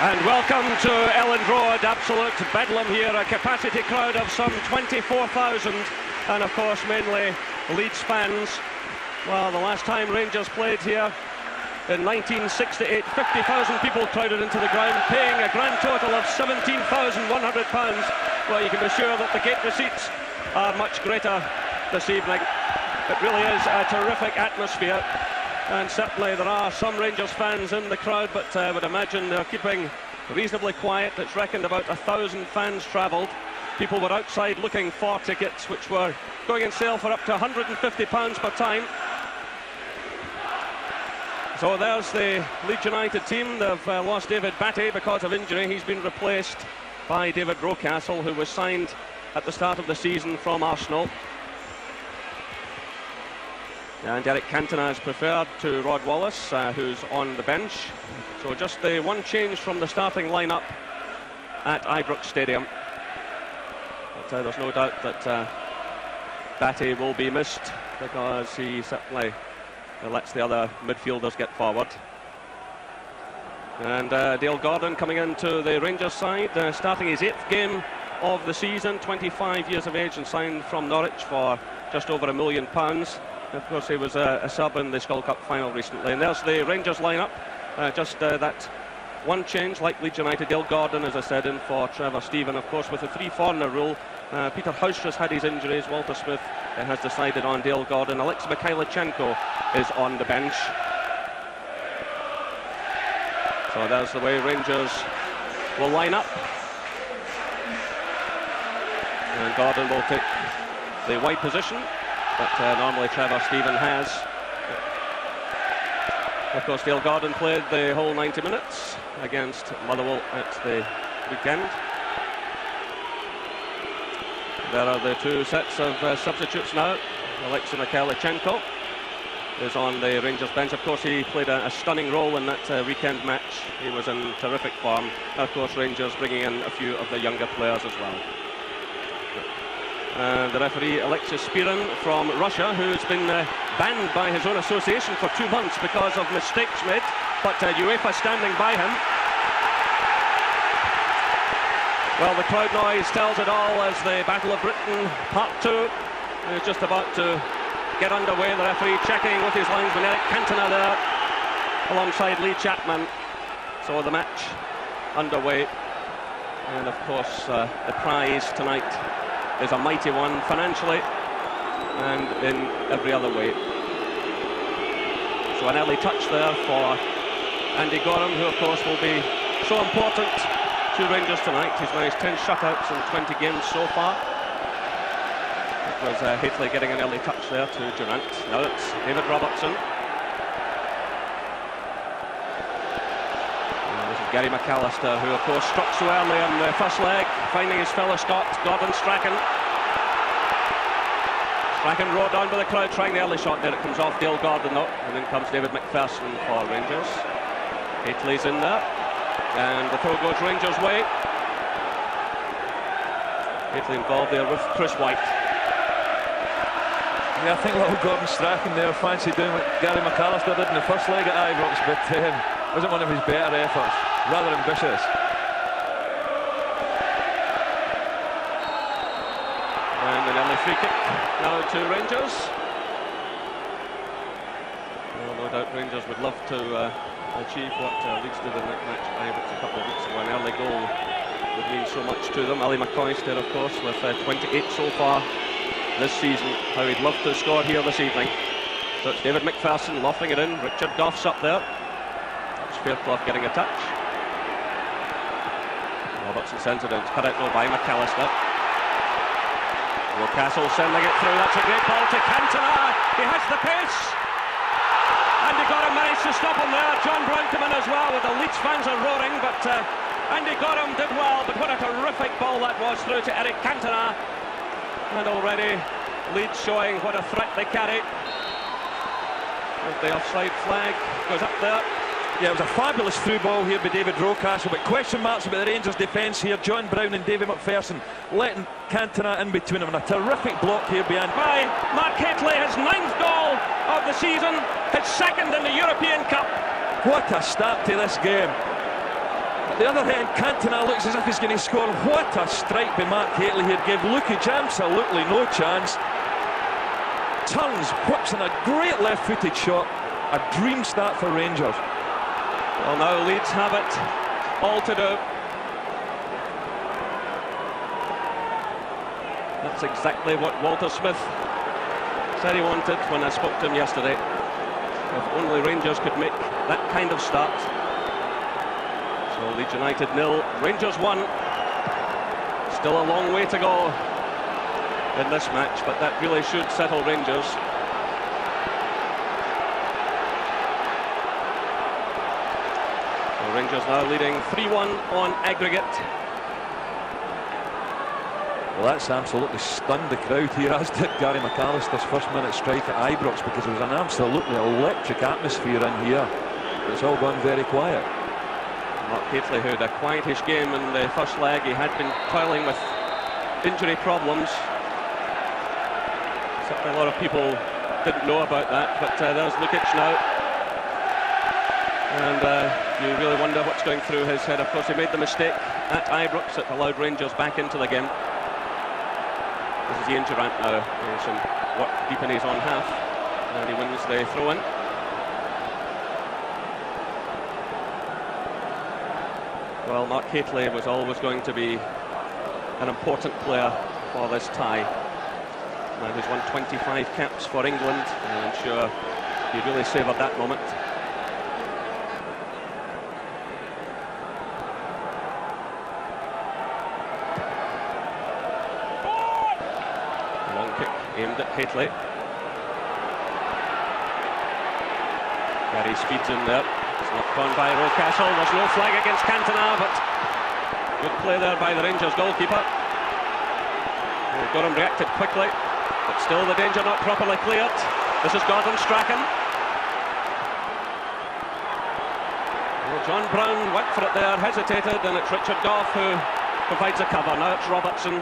And welcome to Elland Road, absolute bedlam here, a capacity crowd of some 24,000, and of course mainly Leeds fans. Well, the last time Rangers played here in 1968, 50,000 people crowded into the ground, paying a grand total of £17,100. Well, you can be sure that the gate receipts are much greater this evening. It really is a terrific atmosphere. And certainly there are some Rangers fans in the crowd, but I would imagine they're keeping reasonably quiet. It's reckoned about 1,000 fans travelled. People were outside looking for tickets, which were going on sale for up to £150 per time. So there's the Leeds United team. They've lost David Batty because of injury. He's been replaced by David Rocastle, who was signed at the start of the season from Arsenal. And Eric Cantona is preferred to Rod Wallace, who's on the bench. So just the one change from the starting lineup at Ibrox Stadium. But there's no doubt that Batty will be missed, because he certainly lets the other midfielders get forward. And Dale Gordon coming into the Rangers side, starting his 8th game of the season, 25 years of age, and signed from Norwich for just over £1 million. Of course, he was a sub in the Skull Cup final recently. And there's the Rangers lineup. Just that one change, like Leeds United. Dale Gordon, as I said, in for Trevor Stephen, of course, with the 3-foreigner rule. Peter Hodge has had his injuries. Walter Smith has decided on Dale Gordon. Mykhaylychenko is on the bench. So there's the way Rangers will line up. And Gordon will take the wide position that normally Trevor Stephen has. Of course, Dale Gordon played the whole 90 minutes against Motherwell at the weekend. There are the two sets of substitutes now. McAllister is on the Rangers bench. Of course, he played a stunning role in that weekend match. He was in terrific form. Of course, Rangers bringing in a few of the younger players as well. The referee, Alexis Spirin from Russia, who's been banned by his own association for 2 months because of mistakes made, but UEFA standing by him. Well, the crowd noise tells it all as the Battle of Britain Part 2 is just about to get underway. The referee checking with his linesman Eric Cantona there alongside Lee Chapman. So the match underway, and of course the prize tonight is a mighty one, financially and in every other way. So an early touch there for Andy Goram, who of course will be so important to Rangers tonight. He's managed 10 shutouts in 20 games so far. It was Hateley getting an early touch there to Durrant. Now it's David Robertson. Gary McAllister, who of course struck so early on the first leg, finding his fellow Scot, Gordon Strachan. Strachan rode down by the crowd, trying the early shot there. It comes off Dale Gordon though, and then comes David McPherson for Rangers. Hateley's in there, and the throw goes Rangers' way. Hateley involved there with Chris Whyte. Yeah, I think little Gordon Strachan there fancied doing what Gary McAllister did in the first leg at Ibrox, but wasn't one of his better efforts. Rather ambitious. And an early free kick now to Rangers. Well, no doubt Rangers would love to achieve what Leeds did in that match a couple of weeks ago. An early goal would mean so much to them. McCoist there, of course, with 28 so far this season. How he'd love to score here this evening. So it's David McPherson lofting it in. Richard Gough's up there. That's Fairclough getting a touch. Robertson sends it in, cut out by McAllister. Rocastle sending it through. That's a great ball to Cantona. He has the pace. Andy Goram managed to stop him there. John Brown came in as well, with the Leeds fans are roaring, but Andy Goram did well. But what a terrific ball that was through to Eric Cantona. And already Leeds showing what a threat they carry. The offside flag goes up there. Yeah, it was a fabulous through ball here by David Rocastle, but question marks about the Rangers' defence here. John Brown and David McPherson letting Cantona in between them, and a terrific block here behind. By Mark Hateley, his 9th goal of the season, his 2nd in the European Cup. What a start to this game. At the other end, Cantona looks as if he's going to score. What a strike by Mark Hateley here. Gave Lukić absolutely no chance. Turns, whips in a great left-footed shot. A dream start for Rangers. Well, now Leeds have it all to do. That's exactly what Walter Smith said he wanted when I spoke to him yesterday. If only Rangers could make that kind of start. So Leeds United 0, Rangers 1. Still a long way to go in this match, but that really should settle Rangers. So Rangers now leading 3-1 on aggregate. Well, that's absolutely stunned the crowd here, as did Gary McAllister's first-minute strike at Ibrox, because there was an absolutely electric atmosphere in here. It's all gone very quiet. Mark Hateley, who had a quietish game in the first leg, he had been toiling with injury problems. Certainly a lot of people didn't know about that, but there's Lukić now. And you really wonder what's going through his head. Of course, he made the mistake at Ibrox that allowed Rangers back into the game. This is Ian Durrant now. He's some work deep in his own half, and he wins the throw-in. Well, Mark Hateley was always going to be an important player for this tie. Now he's won 25 caps for England, and I'm sure he really savoured that moment. Aimed at Hateley. Gary speeds in there. It's not gone by Rocastle. There's no flag against Cantona, but good play there by the Rangers goalkeeper. Well, Goram reacted quickly, but still the danger not properly cleared. This is Strachan. Well, John Brown went for it there, hesitated, and it's Richard Gough who provides a cover. Now it's Robertson.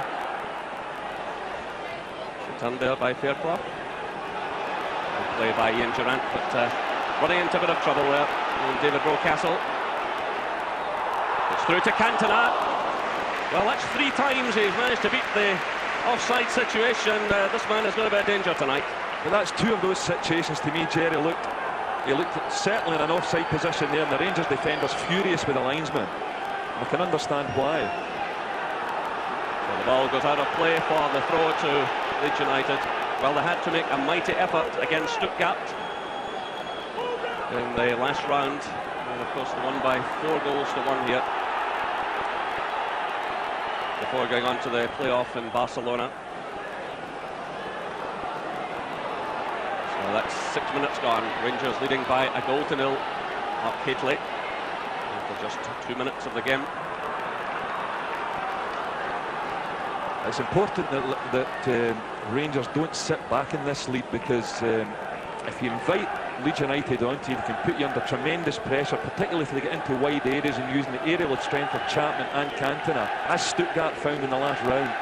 Turned there by Fairclough. Good play by Ian Durrant, but running into a bit of trouble there. And David Rocastle. It's through to Cantona. Well, that's 3 times he's managed to beat the offside situation. This man is going to be a danger tonight. But that's 2 of those situations to me, Jerry. He looked certainly in an offside position there, and the Rangers defender's furious with the linesman. I can understand why. Well, the ball goes out of play for the throw to Leeds United. Well, they had to make a mighty effort against Stuttgart in the last round, and of course they won by 4-1 here before going on to the playoff in Barcelona. So that's 6 minutes gone. Rangers leading by 1-0. Mark Hateley after just 2 minutes of the game. It's important that Rangers don't sit back in this lead, because if you invite Leeds United onto you, they can put you under tremendous pressure, particularly if they get into wide areas and using the aerial strength of Chapman and Cantona, as Stuttgart found in the last round.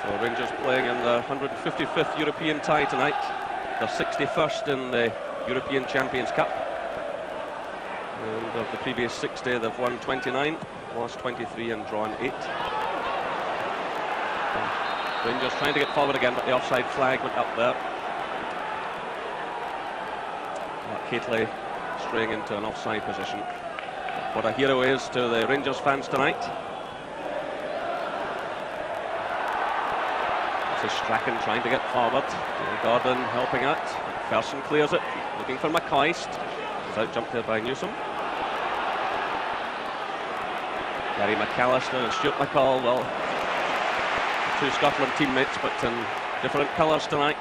So Rangers playing in the 155th European tie tonight. They're 61st in the European Champions Cup. And of the previous 60, they've won 29, lost 23 and drawn 8. Rangers trying to get forward again, but the offside flag went up there. Mark Hateley straying into an offside position. What a hero is to the Rangers fans tonight. This is Strachan trying to get forward. Gordon helping out. McPherson clears it, looking for McCoist. He's out jumped there by Newsome. Gary McAllister and Stuart McCall, well, 2 Scotland teammates, but in different colours tonight.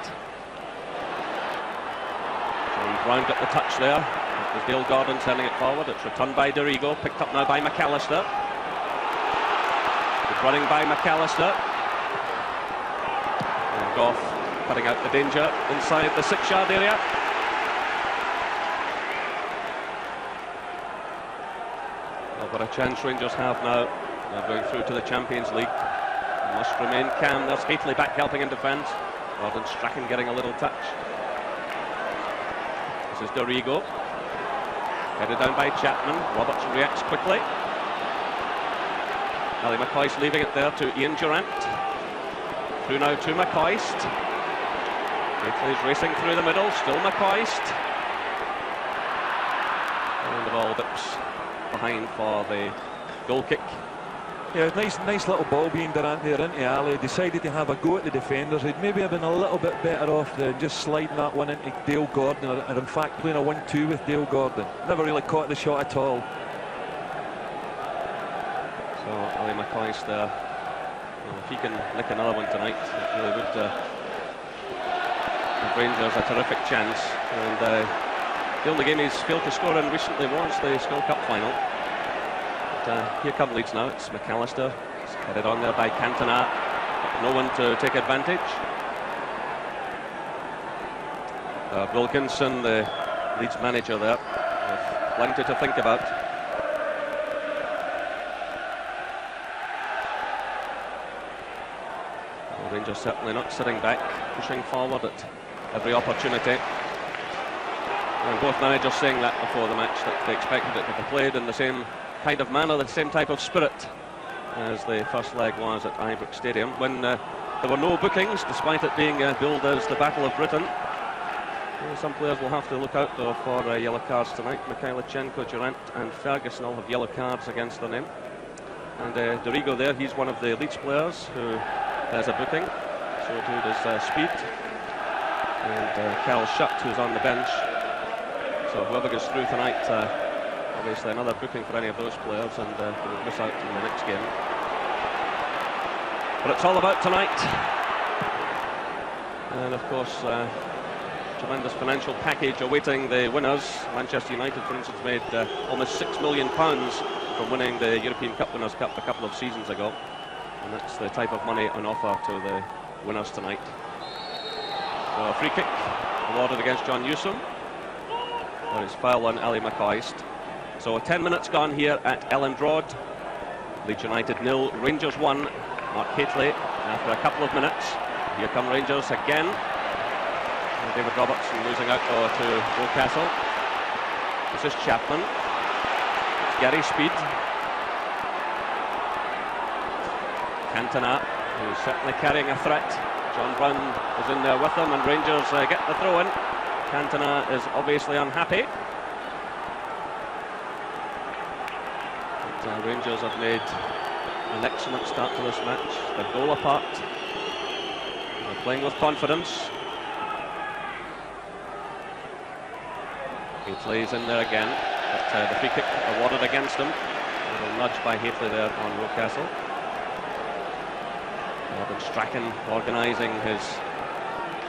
John Brown got the touch there. It was Dale Gordon sending it forward. It's returned by Dorigo, picked up now by McAllister. Good running by McAllister. And Gough cutting out the danger inside the 6-yard area. Well, what a chance Rangers have now. They're going through to the Champions League. Must remain calm. There's Hateley back helping in defence. Rather than Strachan getting a little touch. This is Dorigo. Headed down by Chapman. Robertson reacts quickly. McCoist leaving it there to Ian Durrant. Through now to McCoist. Hateley's racing through the middle. Still McCoist. And the ball dips behind for the goal kick. Yeah, nice little ball being Durrant there into alley. Decided to have a go at the defenders. He'd maybe have been a little bit better off than just sliding that one into Dale Gordon, or in fact playing a 1-2 with Dale Gordon. Never really caught the shot at all. So McCoist there, well, if he can nick another one tonight, it really would give Rangers a terrific chance. And the only game he's failed to score in recently was the Skull Cup final. But here come Leeds now. It's McAllister. It's headed on there by Cantona. No one to take advantage. Wilkinson, the Leeds manager there, with plenty to think about. Well, Rangers certainly not sitting back, pushing forward at every opportunity. And both managers saying that before the match, that they expected it to be played in the same kind of manner, the same type of spirit as the first leg was at Ibrox Stadium, when there were no bookings, despite it being billed as the Battle of Britain. Some players will have to look out though for yellow cards tonight. Mykhaylychenko, Durrant and Ferguson all have yellow cards against their name. And Dorigo there, he's one of the Leeds players who has a booking, so too does Speed. And Carl Shutt, who's on the bench. So whoever goes through tonight, obviously another booking for any of those players, and will miss out in the next game. But it's all about tonight. And of course, tremendous financial package awaiting the winners. Manchester United, for instance, made almost £6 million from winning the European Cup Winners' Cup a couple of seasons ago. And that's the type of money on offer to the winners tonight. So a free kick awarded against John Newsome. Or his foul on McCoist. So 10 minutes gone here at Elland Road. Leeds United 0, Rangers 1. Mark Hateley after a couple of minutes. Here come Rangers again. And David Robertson losing out to Rocastle. This is Chapman. It's Gary Speed. Cantona, who's certainly carrying a threat. John Brown is in there with them, and Rangers get the throw in. Cantona is obviously unhappy. But, Rangers have made an excellent start to this match. They're goal apart. They're playing with confidence. He plays in there again, but the free kick awarded against him. A little nudge by Hateley there on Rocastle. And Strachan organising his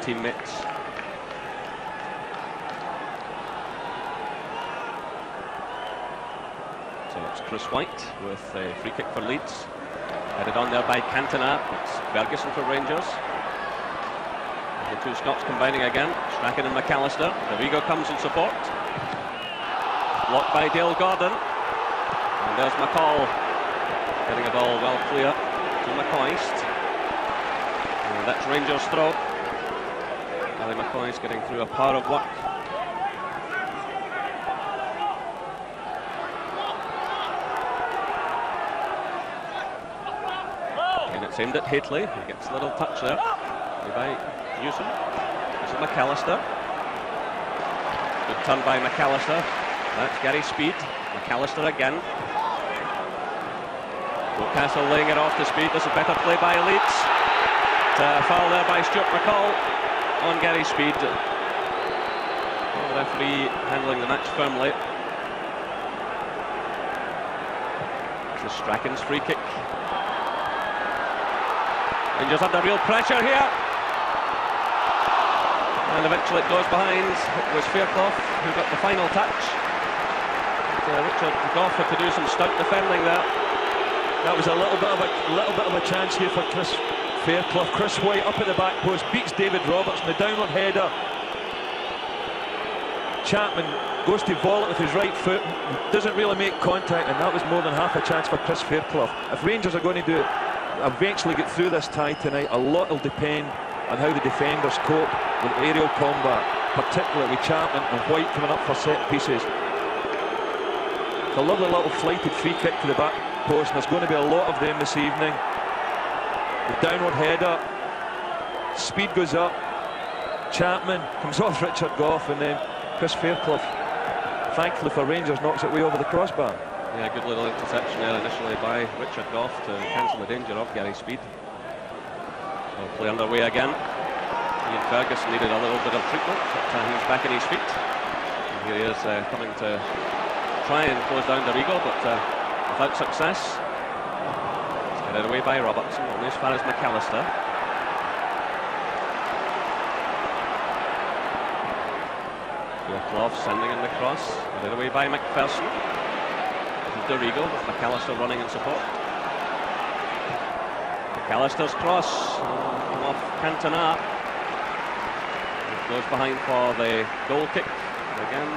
teammates. So it's Chris Whyte with a free kick for Leeds. Headed on there by Cantona. It's Ferguson for Rangers. And the two Scots combining again. Strachan and McAllister. Dorigo comes in support. Blocked by Dale Gordon. And there's McCall getting a ball well clear to McCoist. And that's Rangers' throw. McCoist getting through a power of work. And it's aimed at Hateley. He gets a little touch there. By Newsome. This is McAllister. Good turn by McAllister. That's Gary Speed. McAllister again. Rocastle laying it off to Speed. This is better play by Leeds. Foul there by Stuart McCall on Gary Speed. The referee handling the match firmly. This is Strachan's free kick. Rangers under real pressure here. And eventually it goes behind. It was Fairclough who got the final touch. Richard Gough had to do some stout defending there. That was a little bit of a chance here for Chris Fairclough. Chris Whyte up at the back post, beats David Robertson, the downward header. Chapman goes to volley with his right foot, doesn't really make contact, and that was more than half a chance for Chris Fairclough. If Rangers are going to do it, eventually get through this tie tonight, a lot will depend on how the defenders cope with aerial combat, particularly with Chapman and Whyte coming up for set pieces. a lovely little flighted free kick to the back post, and there's going to be a lot of them this evening. The downward header, speed goes up, Chapman comes off Richard Gough, and then Chris Fairclough, thankfully for Rangers, knocks it way over the crossbar. Yeah, good little interception there initially by Richard Gough to cancel the danger of Gary Speed. So play underway again. Ian Ferguson needed a little bit of treatment, but he's back on his feet. And here he is coming to try and close down Dorigo, but without success. It's headed away by Robertson, only as far as McAllister. Fairclough sending in the cross, headed away by McPherson. Dorigo with McAllister running in support. McAllister's cross off Cantona. It goes behind for the goal kick. Again,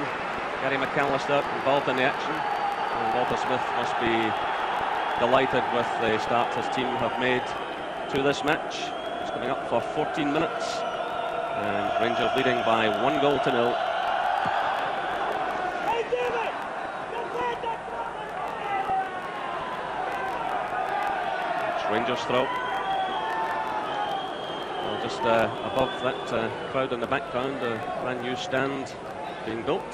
Gary McAllister involved in the action. And Walter Smith must be delighted with the start his team have made to this match. It's coming up for 14 minutes. And Rangers leading by 1-0. Rangers throw. Well, just above that crowd in the background, a brand new stand being built.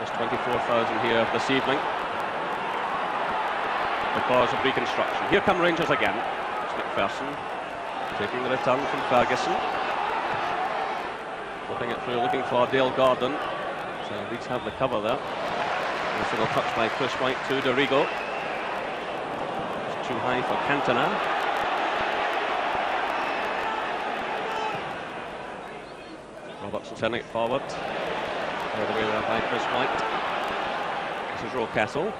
Just 24,000 here this evening because of reconstruction. Here come Rangers again. It's McPherson taking the return from Ferguson. Flipping it through, looking for Dale Gordon. So Leeds have the cover there. Nice little touch by Chris Whyte to Dorigo. Too high for Cantona. Robertson sending it forward. Right away there by Chris Whyte. This is Rocastle.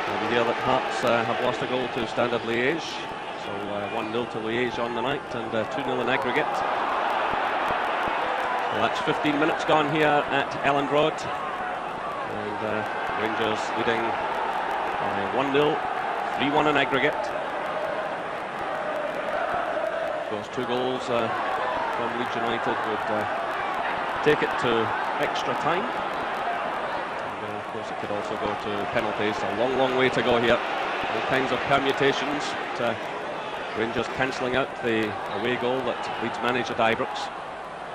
And we hear that Hearts have lost a goal to Standard Liège. So 1-0 to Liège on the night and 2-0 in aggregate. Well, that's 15 minutes gone here at Elland Road. And Rangers leading by 1-0, 3-1 in aggregate. Those 2 goals from Leeds United would take it to extra time. And of course it could also go to penalties. A long, long way to go here. All kinds of permutations. But, Rangers cancelling out the away goal that Leeds managed at Ibrox.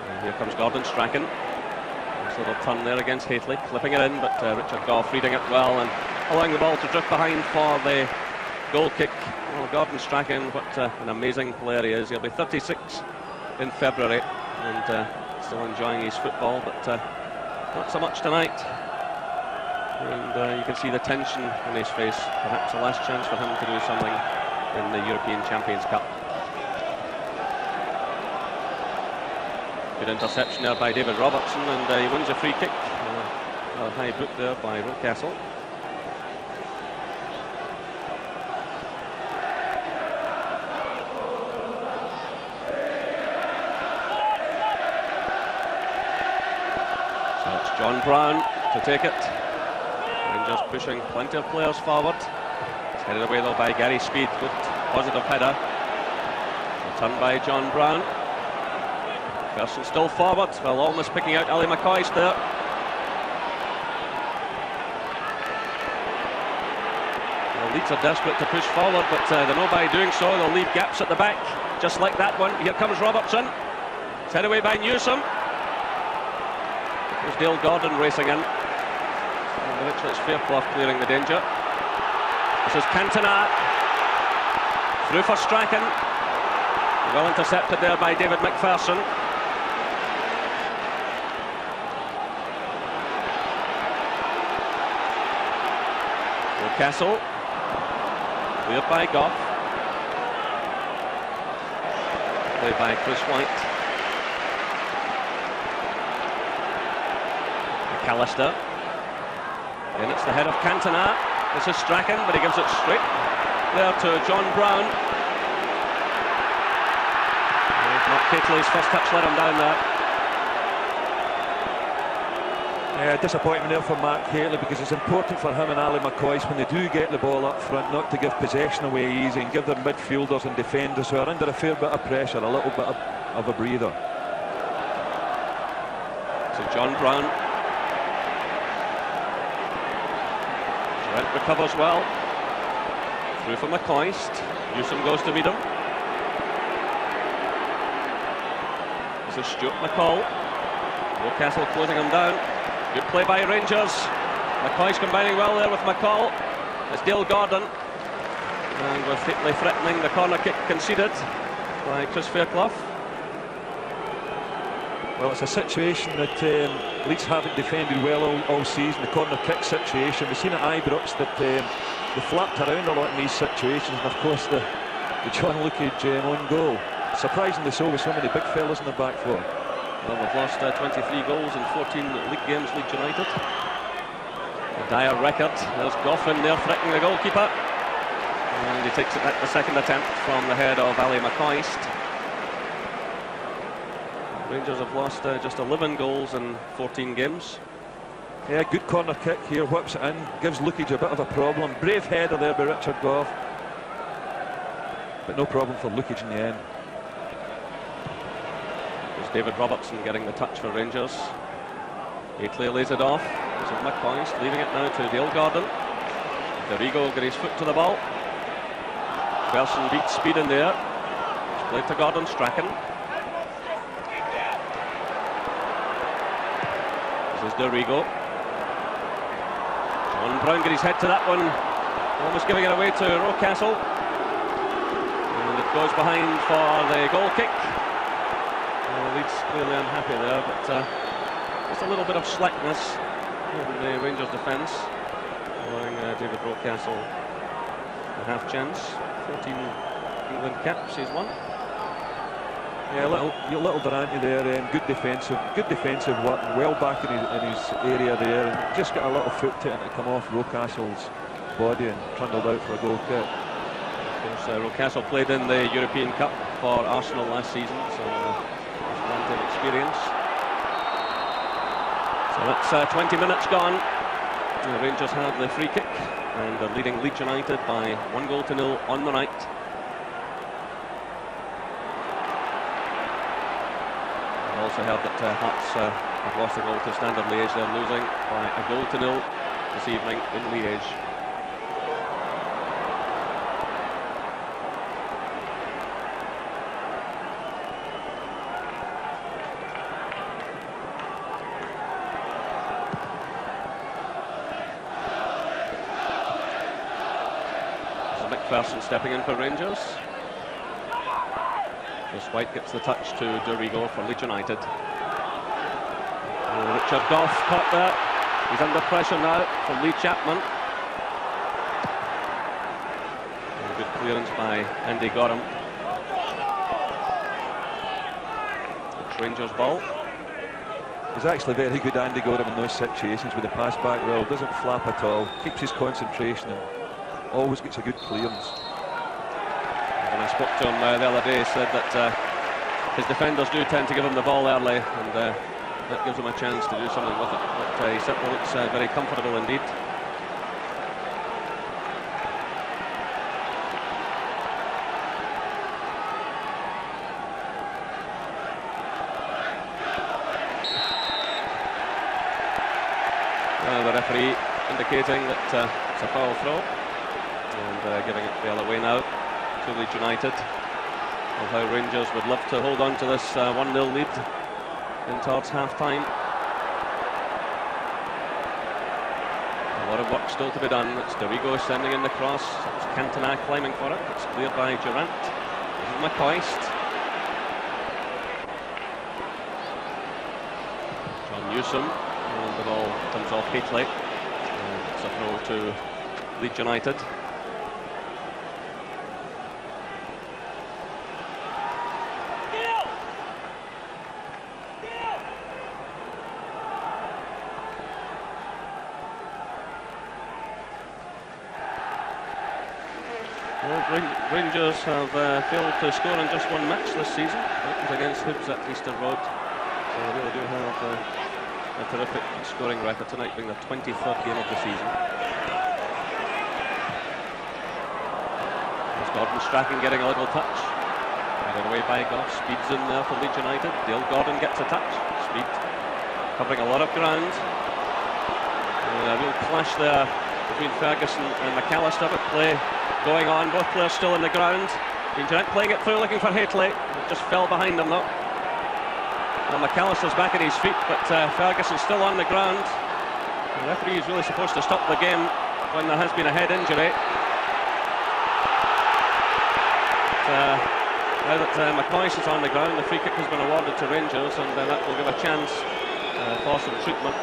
And here comes Gordon Strachan. Nice little turn there against Hateley, clipping it in, but Richard Gough reading it well and allowing the ball to drift behind for the goal kick. Well, Gordon Strachan, what an amazing player he is. He'll be 36 in February and still enjoying his football, but not so much tonight. And you can see the tension on his face. Perhaps the last chance for him to do something in the European Champions Cup. Good interception there by David Robertson, and he wins a free kick. A high boot there by Rocastle. So it's John Brown to take it. Rangers pushing plenty of players forward. It's headed away though by Gary Speed. Good positive header. Returned by John Brown. McPherson still forward, well, almost picking out Ali McCoist there. Well, Leeds are desperate to push forward, but they know by doing so they'll leave gaps at the back, just like that one. Here comes Robertson. It's headed away by Newsome. There's Dale Gordon racing in. It's Fairclough clearing the danger. This is Cantona. Through for Strachan. Well intercepted there by David McPherson. Rocastle. Cleared by Gough. Played by Chris Whyte. McAllister. And it's the head of Cantona. This is Strachan, but he gives it straight there to John Brown. Mark Hateley's first touch let him down there. Yeah, disappointment there for Mark Hateley, because it's important for him and Ali McCoist when they do get the ball up front not to give possession away easy and give their midfielders and defenders who are under a fair bit of pressure a little bit of of a breather. So John Brown. Durrant recovers well. Through for McCoist. Newsome goes to meet him. This is Stuart McCall. Rocastle closing him down. Good play by Rangers. McCoist combining well there with McCall. It's Dale Gordon. And with Hateley threatening, the corner kick conceded by Chris Fairclough. Well, it's a situation that Leeds haven't defended well all season, the corner kick situation. We've seen at Ibrox that they flapped around a lot in these situations, and of course the John Lukić own goal. Surprisingly so, with so many big fellas in the back four. Well, we've lost 23 goals in 14 league games, Leeds United. A dire record. There's Gough in there threatening the goalkeeper. And he takes it back the second attempt from the head of Ali McCoist. Rangers have lost just 11 goals in 14 games. Yeah, good corner kick here, whips it in, gives Lukić a bit of a problem. Brave header there by Richard Gough. But no problem for Lukić in the end. There's David Robertson getting the touch for Rangers. Hateley lays it off. This is McCoist, leaving it now to Dale Gordon. Dorigo got his foot to the ball. McPherson beats speed in there. It's played to Gordon, Strachan. This is Dorigo. John Brown got his head to that one, almost giving it away to Rocastle. And it goes behind for the goal kick. Leeds clearly unhappy there, but just a little bit of slackness in the Rangers defence, allowing David Rocastle a half chance. 14 England caps he's won. Yeah, little Durrant there, good defensive work, well back in his area there, and just got a little foot to it and it come off Rocastle's body and trundled out for a goal kick. Of course, Rocastle played in the European Cup for Arsenal last season, so there's plenty of experience. So that's 20 minutes gone. The Rangers have the free kick and they're leading Leeds United by 1-0 on the night. I've also heard that Hearts have lost a goal to Standard Liège. They're losing by 1-0 this evening in Liège. McPherson stepping in for Rangers. As Whyte gets the touch to Dorigo for Leeds United. Richard Gough caught there. He's under pressure now from Lee Chapman. And a good clearance by Andy Goram. It's Rangers ball. He's actually very good, Andy Goram, in those situations with the pass back well. Doesn't flap at all. Keeps his concentration and always gets a good clearance. When I spoke to him the other day, he said that his defenders do tend to give him the ball early, and that gives him a chance to do something with it. But he certainly looks very comfortable indeed. The referee indicating that it's a foul throw. And giving it the other way now to Leeds United. Of how Rangers would love to hold on to this 1-0 lead in towards half-time. A lot of work still to be done. It's Dorigo sending in the cross. It's Cantona climbing for it. It's cleared by Durrant. This is McCoist. John Newsome. And the ball comes off Hateley. And it's a throw to Leeds United. Rangers have failed to score in just one match this season. It was against Hibs at Easter Road. So they really do have a terrific scoring record, tonight being their 23rd game of the season. There's Gordon Strachan getting a little touch. Cleared away by Gough, speeds in there for Leeds United. Dale Gordon gets a touch, speed, covering a lot of ground. A real clash there between Ferguson and McAllister, but play going on, both players still in the ground. Durrant playing it through, looking for Hateley, just fell behind him though. And McAllister's back at his feet, but Ferguson's still on the ground. The referee is really supposed to stop the game when there has been a head injury. Now that McCoist is on the ground, the free kick has been awarded to Rangers, and that will give a chance for some treatment.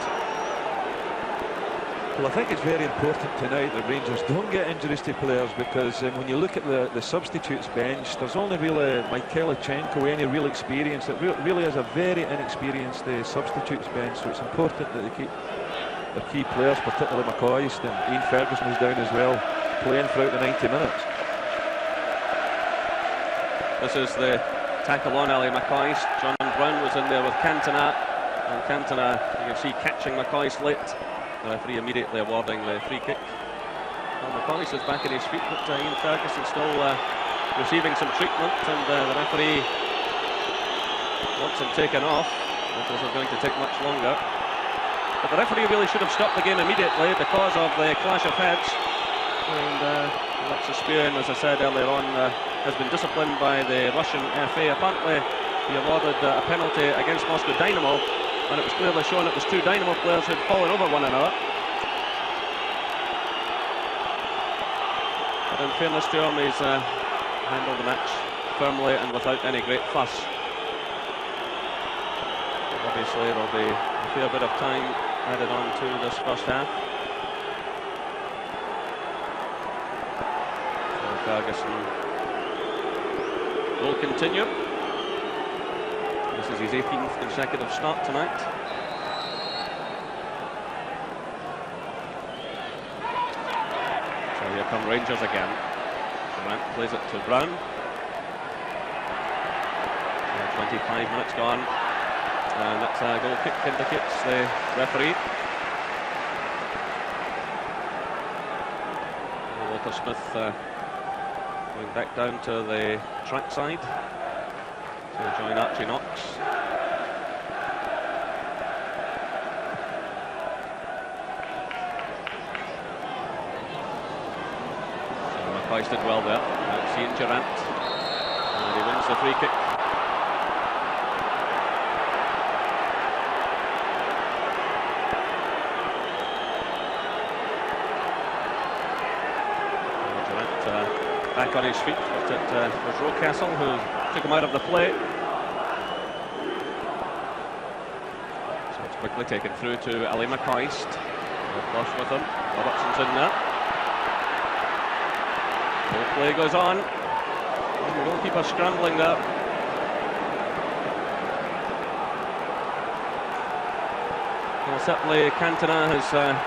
Well, I think it's very important tonight that Rangers don't get injuries to players, because when you look at the substitutes bench, there's only really Mykhaylychenko, any real experience. It really is a very inexperienced substitutes bench, so it's important that they keep their key players, particularly McCoist, and Ian Ferguson is down as well, playing throughout the 90 minutes. This is the tackle on Ali McCoist. John Brown was in there with Cantona, and Cantona, you can see, catching McCoist late. The referee immediately awarding the free kick. Well, McCoist is back on his feet, but Ian Ferguson still receiving some treatment, and the referee wants him taken off. This isn't going to take much longer. But the referee really should have stopped the game immediately because of the clash of heads. And Alexis Spearin, as I said earlier on, has been disciplined by the Russian FA. Apparently, he awarded a penalty against Moscow Dynamo, and it was clearly shown it was two Dynamo players who'd fallen over one another. But in fairness to him, he's handled the match firmly and without any great fuss. But obviously, there'll be a fair bit of time added on to this first half. So Ferguson will continue. This is his 18th consecutive start tonight. So here come Rangers again. Durrant plays it to Brown. 25 minutes gone. And that's a goal kick, indicates the referee. Walter Smith going back down to the track side to join Archie Knox. So McCoist did well there. Now seeing Durrant, and he wins the free kick. Back on his feet, but it was Rocastle who took him out of the play. So it's quickly taken through to Ali McCoist. Flush with him. Robertson's in there. The play goes on. And the goalkeeper scrambling there. Well, certainly Cantona has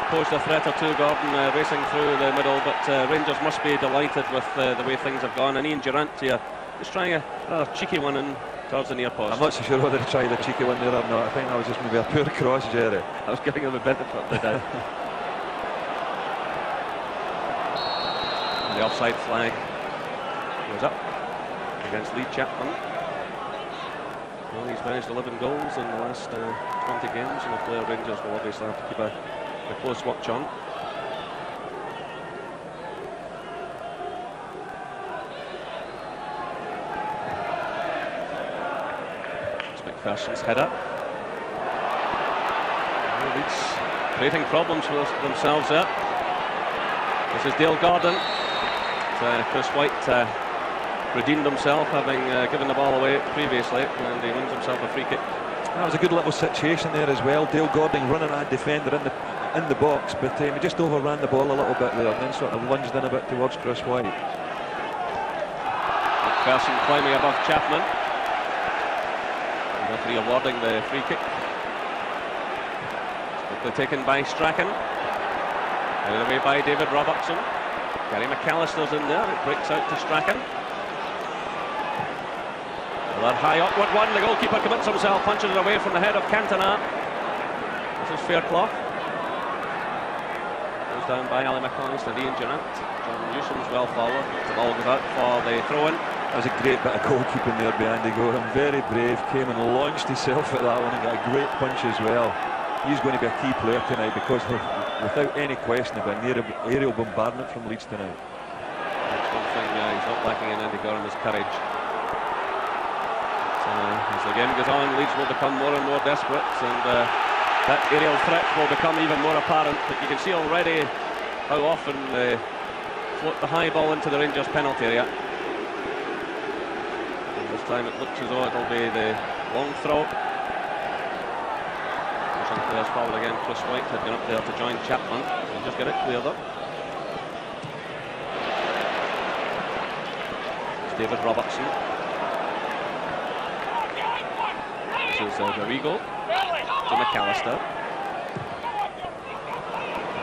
posed a threat or two. Gordon racing through the middle, but Rangers must be delighted with the way things have gone. And Ian Durrant here is trying a rather cheeky one in towards the near post. I'm not so sure whether to try the cheeky one there or not. I think that was just maybe a poor cross, Jerry. I was giving him a benefit of the doubt. The offside flag goes up against Lee Chapman. Well, he's managed 11 goals in the last 20 games, and a player Rangers will obviously have to keep a close watch on. It's McPherson's header. Leeds creating problems for themselves there. This is Dale Gordon. Chris Whyte redeemed himself, having given the ball away previously, and he wins himself a free kick. That was a good little situation there as well. Dale Gordon running at a defender in the box, but he just overran the ball a little bit there, and then sort of lunged in a bit towards Chris Whyte. McPherson climbing above Chapman. The referee awarding the free kick. It's quickly taken by Strachan. Carried away by David Robertson. Gary McAllister's in there. It breaks out to Strachan. That high upward one, the goalkeeper commits himself, punches it away from the head of Cantona. This is Fairclough. Goes down by Ali McCoist and Ian Durrant. John Newsome's well forward. The ball goes out for the throw-in. That was a great bit of goalkeeping there by Andy Goram. Very brave, came and launched himself at that one and got a great punch as well. He's going to be a key player tonight because without any question of an aerial bombardment from Leeds tonight. That's one thing he's not lacking in Andy Goram is courage. So, as the game goes on, Leeds will become more and more desperate, and that aerial threat will become even more apparent. But you can see already how often they float the high ball into the Rangers penalty area. This time it looks as though it'll be the long throw. Some players forward again. Chris Whyte had gone up there to join Chapman. He'll just get it cleared up. It's David Robertson. This is Dorigo to McAllister.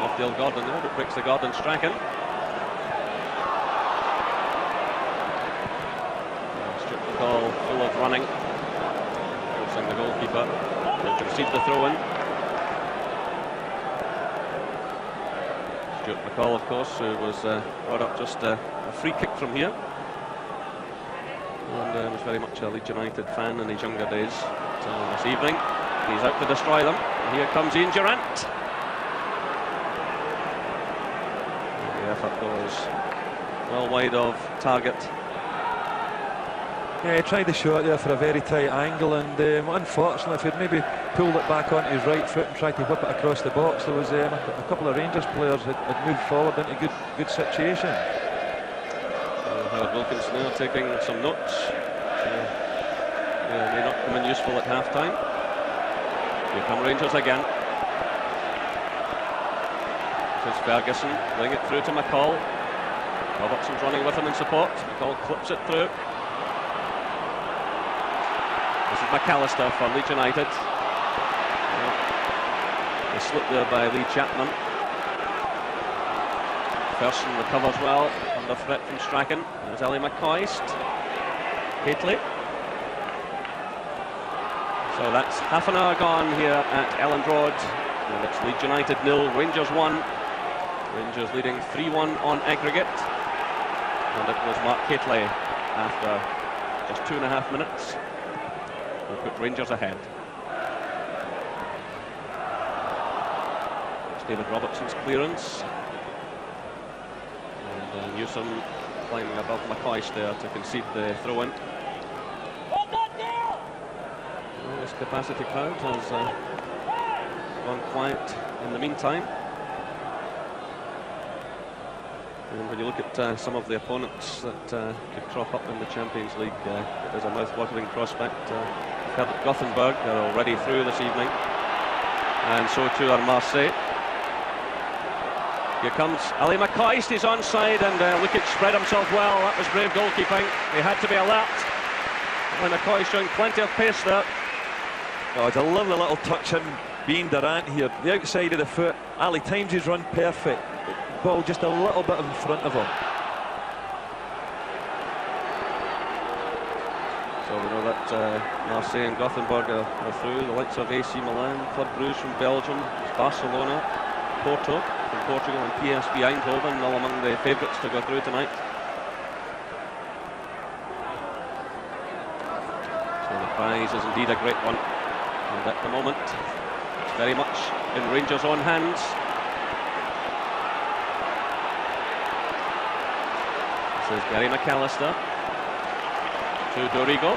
Off Dale Gordon there, but breaks the Gordon Strachan. McCall full of running, forcing the goalkeeper to concede the throw-in. Stuart McCall, of course, who was brought up just a free kick from here, and was very much a Leeds United fan in his younger days. So this evening, he's out to destroy them. And here comes Ian Durrant. The effort goes well wide of target. Yeah, he tried the shot there for a very tight angle, and unfortunately, if he'd maybe pulled it back onto his right foot and tried to whip it across the box, there was a couple of Rangers players had moved forward into good situation. Wilkinson now taking some notes. May not come in useful at half-time. Here come Rangers again. This is Ferguson, laying it through to McCall. Robertson's running with him in support. McCall clips it through. This is McAllister for Leeds United. A slip there by Chapman. McPherson recovers well under threat from Strachan. There's McCoist. Hateley. So that's half an hour gone here at Elland Road. And it's Leeds United 0, Rangers 1. Rangers leading 3-1 on aggregate. And it was Mark Hateley after just 2.5 minutes. Will put Rangers ahead. It's David Robertson's clearance. And Newsome climbing above McCoist there to concede the throw-in. Well, this capacity crowd has gone quiet in the meantime. And when you look at some of the opponents that could crop up in the Champions League, it is a mouth-watering prospect. Gothenburg are already through this evening, and so too are Marseille. Here comes McCoist, he's onside, and Lukić spread himself well. That was brave goalkeeping. He had to be alert. McCoist showing plenty of pace there. Oh, it's a lovely little touch in being Durrant here. The outside of the foot. Ali times his run perfect. Ball just a little bit in front of him. So we know that Marseille and Gothenburg are through. The likes of AC Milan, Club Brugge from Belgium, Barcelona, Porto from Portugal, and PSV Eindhoven all among the favourites to go through tonight. So the prize is indeed a great one, and at the moment it's very much in Rangers' own hands. This is Gary McAllister to Dorigo.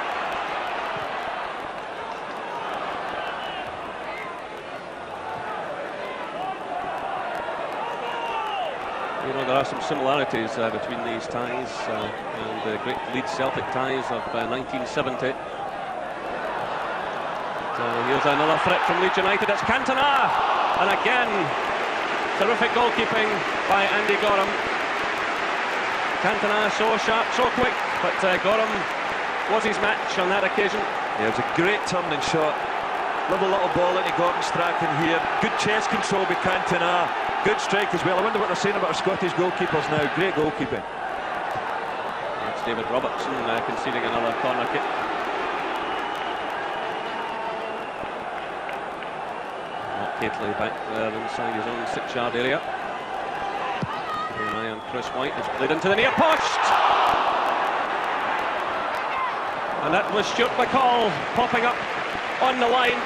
You know, there are some similarities between these ties and the great Leeds Celtic ties of 1970. Here's another threat from Leeds United. It's Cantona, and again terrific goalkeeping by Andy Goram. Cantona so sharp, so quick, but Goram was his match on that occasion. Yeah, it was a great turning shot. Little ball into Gordon Strachan here. Good chest control by Cantona. Good strike as well. I wonder what they're saying about our Scottish goalkeepers now. Great goalkeeping. It's David Robertson conceding another corner kick. Hateley back there inside his own 6-yard area. And Chris Whyte is played into the near post. And that was Stuart McCall popping up on the line.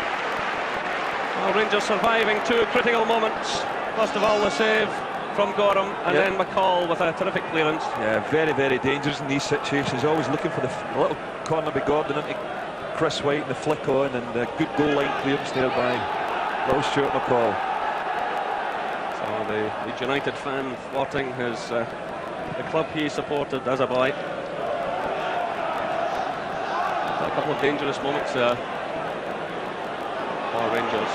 Well, Rangers surviving two critical moments. First of all, the save from Goram, and then McCall with a terrific clearance. Yeah, very, very dangerous in these situations. Always looking for the little corner by Gordon into Chris Whyte and the flick on, and a good goal line clearance there by little Stuart McCall. So the Leeds United fan thwarting his the club he supported as a boy. A couple of dangerous moments there for Rangers.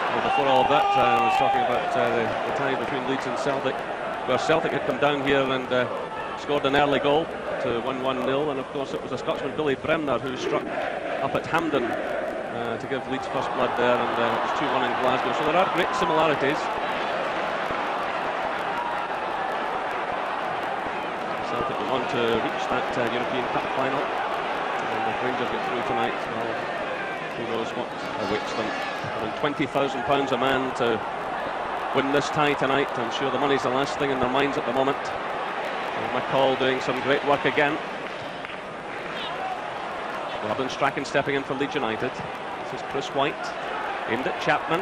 Well, before all of that, I was talking about the tie between Leeds and Celtic, where Celtic had come down here and scored an early goal to 1-1-0, and of course it was a Scotsman, Billy Bremner, who struck up at Hampden to give Leeds first blood there, and it was 2-1 in Glasgow. So there are great similarities. Celtic went on to reach that European Cup final. And if Rangers get through tonight, well, who knows what awaits them. Around £20,000 a man to win this tie tonight. I'm sure the money's the last thing in their minds at the moment. And McCall doing some great work again. Strachan stepping in for Leeds United. This is Chris Whyte, aimed at Chapman.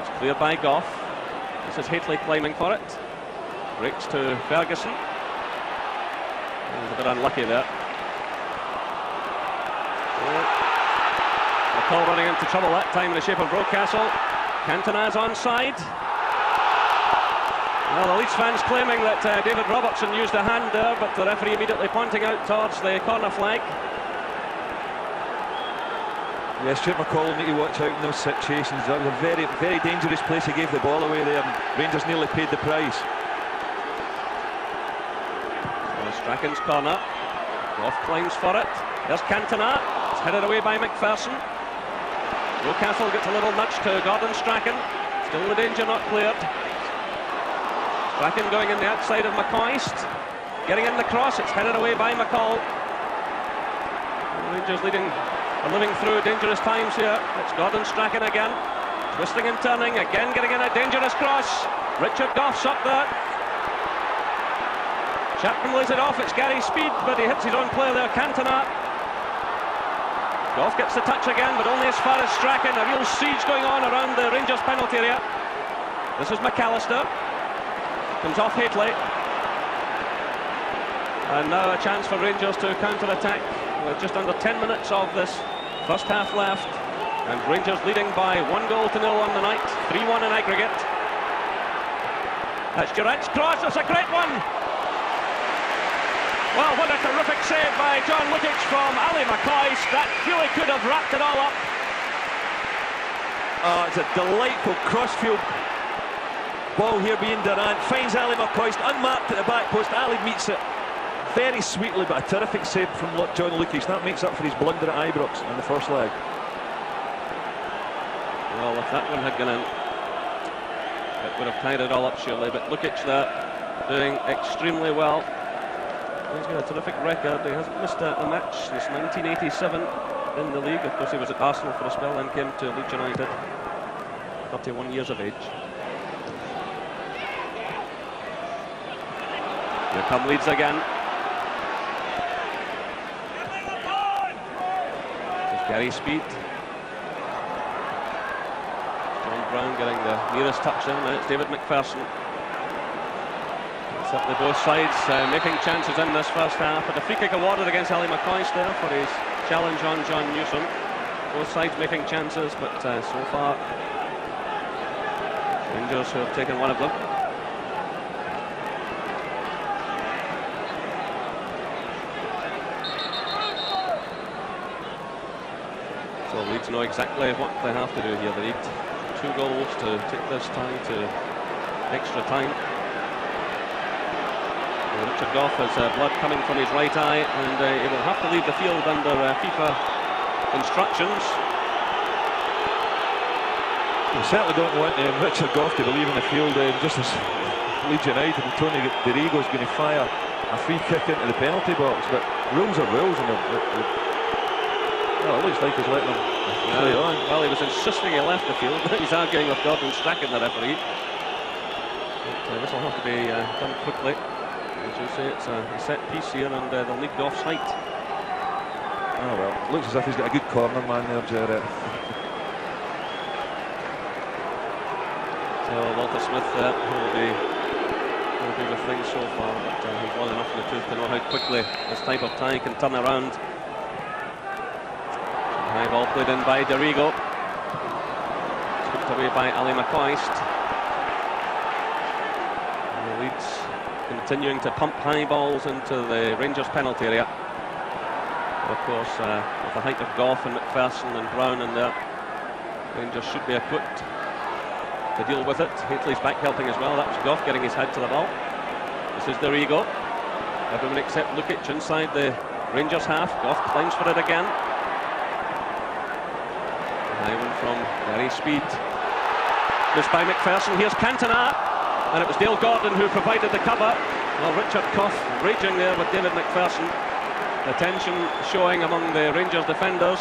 It's cleared by Gough. This is Hateley climbing for it. Breaks to Ferguson. He's a bit unlucky there. McCall running into trouble that time in the shape of Rocastle. Cantona's onside. Well, the Leeds fans claiming that David Robertson used a hand there, but the referee immediately pointing out towards the corner flag. Yes, Stuart McCall will need to watch out in those situations. That was a very, very dangerous place he gave the ball away there, and Rangers nearly paid the price. Well, Strachan's corner. Gough climbs for it. There's Cantona. It's headed away by McPherson. Rocastle gets a little nudge to Gordon Strachan. Still the danger not cleared. Strachan going in the outside of McCoist. Getting in the cross. It's headed away by McCall. Rangers leading, living through dangerous times here. It's Gordon Strachan again. Twisting and turning. Again getting in a dangerous cross. Richard Gough's up there. Chapman lays it off. It's Gary Speed, but he hits his own player there, Cantona. Gough gets the touch again, but only as far as Strachan. A real siege going on around the Rangers penalty area. This is McAllister. Comes off Hateley. And now a chance for Rangers to counter-attack with just under 10 minutes of this first half left. And Rangers leading by 1-0 on the night. 3-1 in aggregate. That's Durrant's cross. It's a great one. Well, what a terrific save by John Lukić from Ali McCoist. That really could have wrapped it all up. Oh, it's a delightful crossfield ball here being Durrant. Finds Ali McCoist, unmarked at the back post. Ali meets it very sweetly, but a terrific save from John Lukić. That makes up for his blunder at Ibrox in the first leg. Well, if that one had gone in, it would have tied it all up surely, but Lukić there doing extremely well. He's got a terrific record. He hasn't missed a match since 1987 in the league. Of course, he was at Arsenal for a spell, then came to Leeds United. 31 years of age. Here come Leeds again. There's Gary Speed. John Brown getting the nearest touch in. Now it's David McPherson. Certainly both sides making chances in this first half, but a free kick awarded against Ali McCoist there for his challenge on John Newsome. Both sides making chances, but so far Rangers who have taken one of them. So Leeds know exactly what they have to do here. They need 2 goals to take this tie to extra time. Richard Gough has blood coming from his right eye, and he will have to leave the field under FIFA instructions. We certainly don't want Richard Gough to be leaving the field just as Leeds United and Tony Dorigo is going to fire a free kick into the penalty box, but rules are rules, and well, it looks like he's letting them play on. Well, he was insisting he left the field. He's arguing with Gordon Strachan, the referee. But this will have to be done quickly. As you say, it's a set piece here, and they'll need Gough's height. Oh well, looks as if he's got a good corner man there, Jarrett. So Walter Smith will be with things so far, but he's well enough in the tooth to know how quickly this type of tie can turn around. High ball played in by Dorigo. Scooped away by Ali McCoist. And the Leeds continuing to pump high balls into the Rangers penalty area. Of course, with the height of Gough and McPherson and Brown in there, Rangers should be equipped to deal with it. Hateley's back helping as well. That was Gough getting his head to the ball. This is Dorigo. Everyone except Lukić inside the Rangers half. Gough climbs for it again. High one from Gary Speed. Missed by McPherson. Here's Cantona. And it was Dale Gordon who provided the cover. Well, Richard Gough raging there with David McPherson. The tension showing among the Rangers defenders.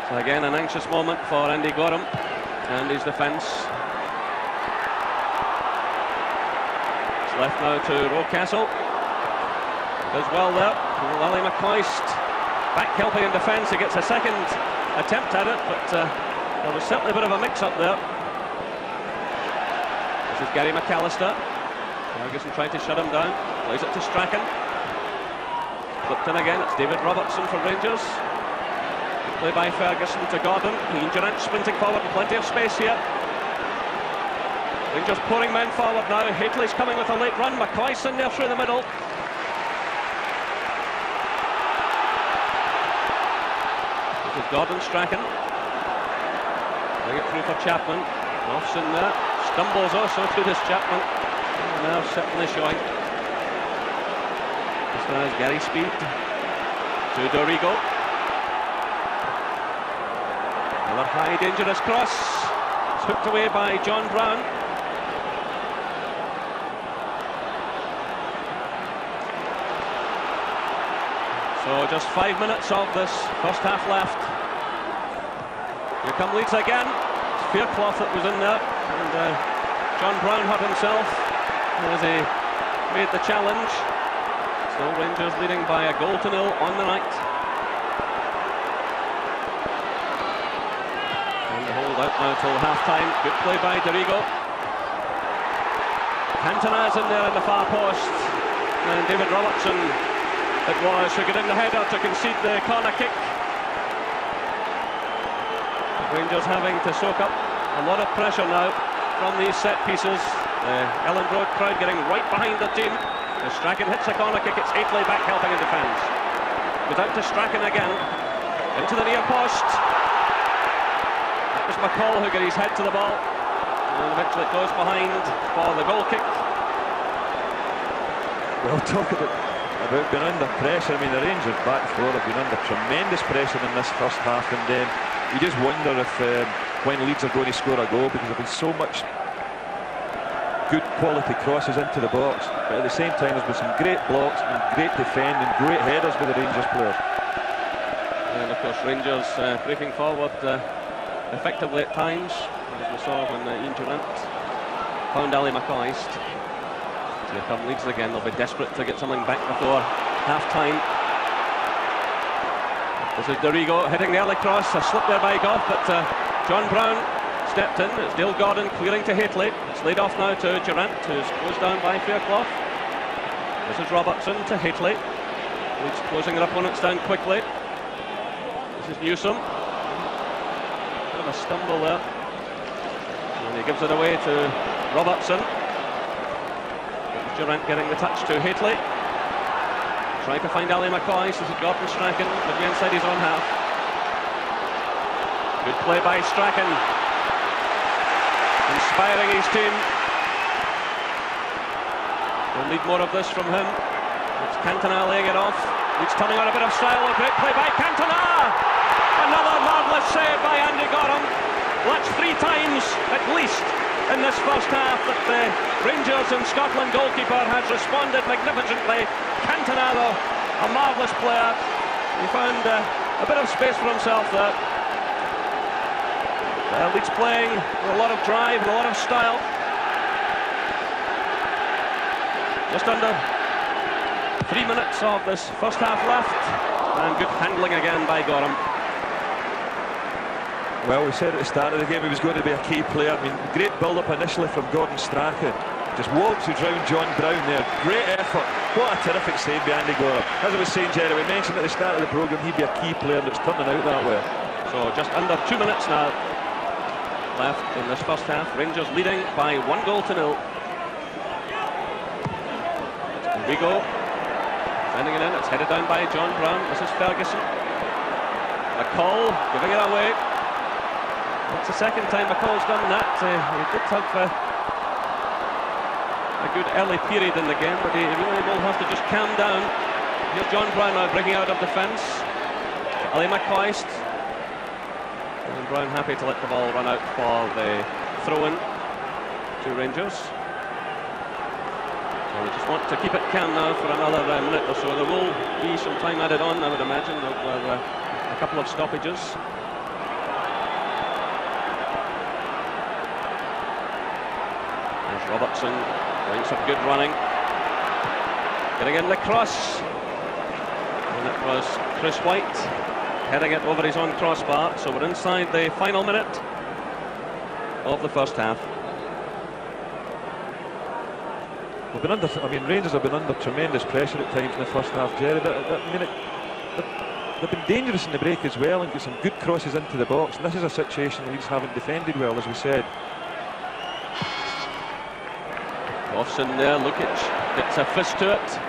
So again, an anxious moment for Andy Goram and his defence. It's left now to Rocastle. Does well there. Ali McCoist back helping in defence. He gets a second attempt at it, but there was certainly a bit of a mix-up there. This is Gary McAllister. Ferguson tried to shut him down. Plays it to Strachan. Flipped in again. It's David Robertson for Rangers. Play by Ferguson to Gordon. Durrant sprinting forward in plenty of space here. Rangers pouring men forward now. Hateley's coming with a late run. McCoist in there through the middle. This is Gordon Strachan. Bring it through for Chapman. Gough's in there. Stumbles also through this Chapman. Now certainly showing. As far as Gary Speed to Dorigo. Another high dangerous cross. It's hooked away by John Brown. So just 5 minutes of this first half left. Here come Leeds again. It's Fairclough that was in there, and John Brown hurt himself as he made the challenge. Still Rangers leading by a goal to nil on the night. And the hold out now till half-time. Good play by Dorigo. Cantona's in there in the far post, and David Robertson it was who got in the header to concede the corner kick. Rangers having to soak up a lot of pressure now from these set pieces. The Ellen Road crowd getting right behind the team. As Strachan hits a corner kick, it's Hateley back helping in defence. Goes out to Strachan again, into the near post. That was McCall who got his head to the ball, and eventually it goes behind for the goal kick. Well, talk about being under pressure. I mean, the Rangers back four have been under tremendous pressure in this first half, and you just wonder if when Leeds are going to score a goal, because there's been so much good quality crosses into the box, but at the same time there's been some great blocks and great defending, great headers by the Rangers players. And of course Rangers breaking forward effectively at times, as we saw when Ian Durrant found Ali McCoist. So here come Leeds again. They'll be desperate to get something back before half-time. This is Dorigo hitting the early cross, a slip there by Gough, but John Brown stepped in. It's Dale Gordon clearing to Hateley. It's laid off now to Durrant, who's closed down by Fairclough. This is Robertson to Hateley. Leeds closing their opponents down quickly. This is Newsome. Bit of a stumble there. And he gives it away to Robertson. Durrant getting the touch to Hateley. Trying to find Ali McCoist. This is Gordon Strachan, but inside his own half. Good play by Strachan. Inspiring his team. We'll need more of this from him. It's Cantona laying it off. He's turning on a bit of style. A great play by Cantona. Another marvellous save by Andy Goram. That's 3 times at least in this first half that the Rangers and Scotland goalkeeper has responded magnificently. Cantona, though, a marvellous player. He found a bit of space for himself there. Leeds playing with a lot of drive and a lot of style. Just under 3 minutes of this first half left, and good handling again by Goram. Well, we said at the start of the game he was going to be a key player. I mean, great build-up initially from Gordon Strachan. Just walks around John Brown there. Great effort. What a terrific save by Andy Goram. As I was saying, Jerry, we mentioned at the start of the programme he'd be a key player, and it's turning out that way. So just under 2 minutes now left in this first half. Rangers leading by 1-0. Dorigo sending it in. It's headed down by John Brown. This is Ferguson. McCall giving it away. It's the second time McCall's done that. He did have a good early period in the game, but he really will have to just calm down. Here's John Brown now breaking out of defence. McCoist. And Brown happy to let the ball run out for the throw-in to Rangers. So we just want to keep it calm now for another minute or so. There will be some time added on, I would imagine, with a couple of stoppages. There's Robertson doing some good running. Getting in the cross. And it was Chris Whyte heading it over his own crossbar. So we're inside the final minute of the first half. We've been under, Rangers have been under tremendous pressure at times in the first half, Jerry. They've been dangerous in the break as well and got some good crosses into the box. And this is a situation Leeds haven't defended well, as we said. Gough's in there, Lukić gets a fist to it.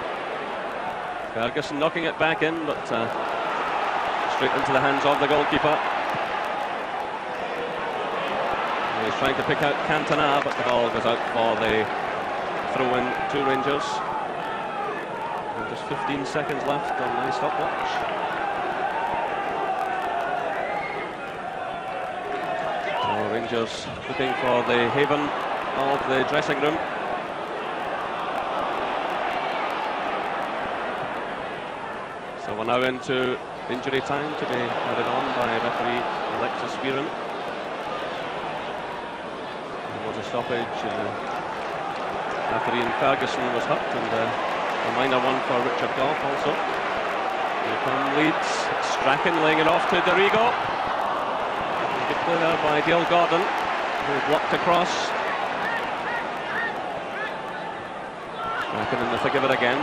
Ferguson knocking it back in, but straight into the hands of the goalkeeper. He's trying to pick out Cantona, but the ball goes out for the throw-in to Rangers. And just 15 seconds left on my stopwatch. So Rangers looking for the haven of the dressing room. So we're now into injury time to be added on by referee Alexis Spearman. There was a stoppage. Referee in Ferguson was hurt, and a minor one for Richard Gough also. Here come Leeds. Strachan laying it off to Dorigo. Good play there by Dale Gordon, who blocked across. Strachan in the thick of it again.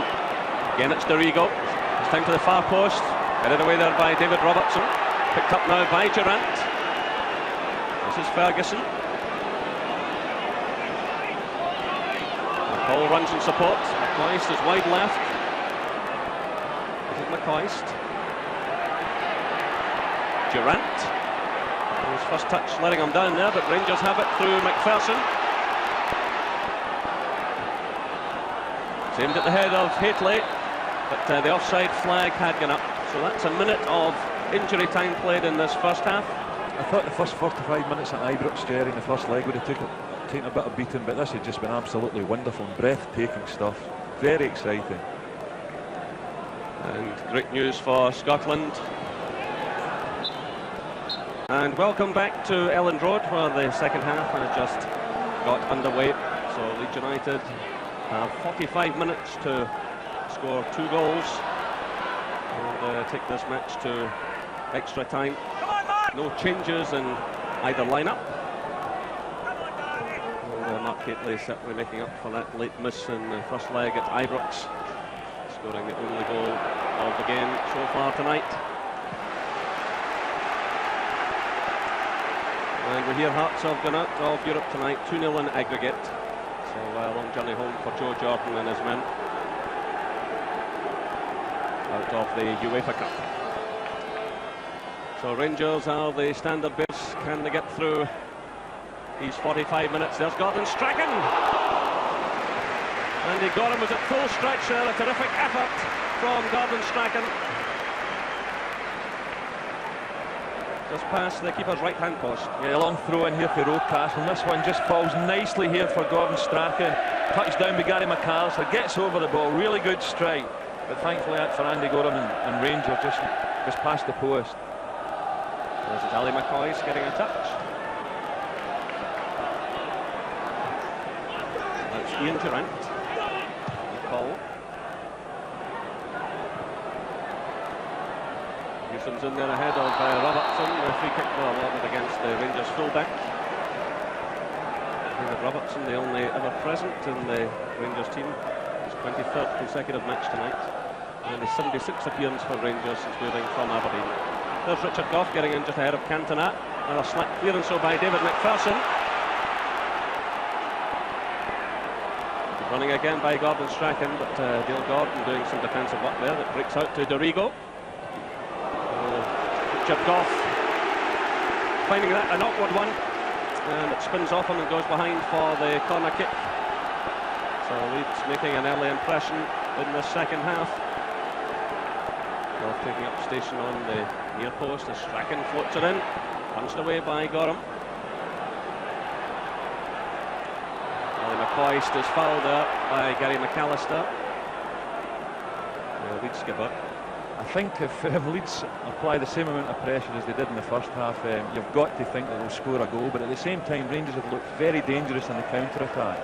Again it's Dorigo. It's time to the far post. Headed away there by David Robertson. Picked up now by Durrant. This is Ferguson. McCall runs in support. McCoist is wide left. This is McCoist. Durrant. His first touch letting him down there, but Rangers have it through McPherson. Aimed at the head of Hateley, but the offside flag had gone up. So that's a minute of injury time played in this first half. I thought the first 45 minutes at Ibrox, Jerry, in the first leg would have taken a bit of beating, but this has just been absolutely wonderful and breathtaking stuff. Very exciting. And great news for Scotland. And welcome back to Elland Road, where the second half has just got underway. So Leeds United have 45 minutes to score 2 goals and take this match to extra time. No changes in either lineup. Mark Hateley certainly making up for that late miss in the first leg at Ibrox, scoring the only goal of the game so far tonight. And we hear Hearts have gone out of Europe tonight, 2-0 in aggregate. So a long journey home for Joe Jordan and his men out of the UEFA Cup. So Rangers are the standard bearers. Can they get through these 45 minutes? There's Gordon Strachan. Andy Goram was at full stretch there. A terrific effort from Gordon Strachan. Just past the keeper's right-hand post. Yeah, a long throw in here for Rocastle, and this one just falls nicely here for Gordon Strachan. Touchdown by Gary McAllister, gets over the ball, really good strike. But thankfully that for Andy Goram and Rangers just past the post. There's McCoist getting a touch. That's Ian Durrant. McCall. Newsome's in there ahead of Robertson. The free kick ball awarded against the Rangers fullback. Robertson, the only ever present in the Rangers team. His 23rd consecutive match tonight. And his 76th appearance for Rangers since moving from Aberdeen. There's Richard Gough getting in just ahead of Cantona. And a slack clearance so by David McPherson. Running again by Gordon Strachan, but Dale Gordon doing some defensive work there. That breaks out to Dorigo. Richard Gough finding that an awkward one. And it spins off him and goes behind for the corner kick. So Leeds making an early impression in the second half. Well, taking up station on the near post as Strachan floats it in. Punched away by Goram. McCoist is fouled out by Gary McAllister. The Leeds skipper. I think if Leeds apply the same amount of pressure as they did in the first half, you've got to think that they'll score a goal, but at the same time Rangers have looked very dangerous in the counter-attack.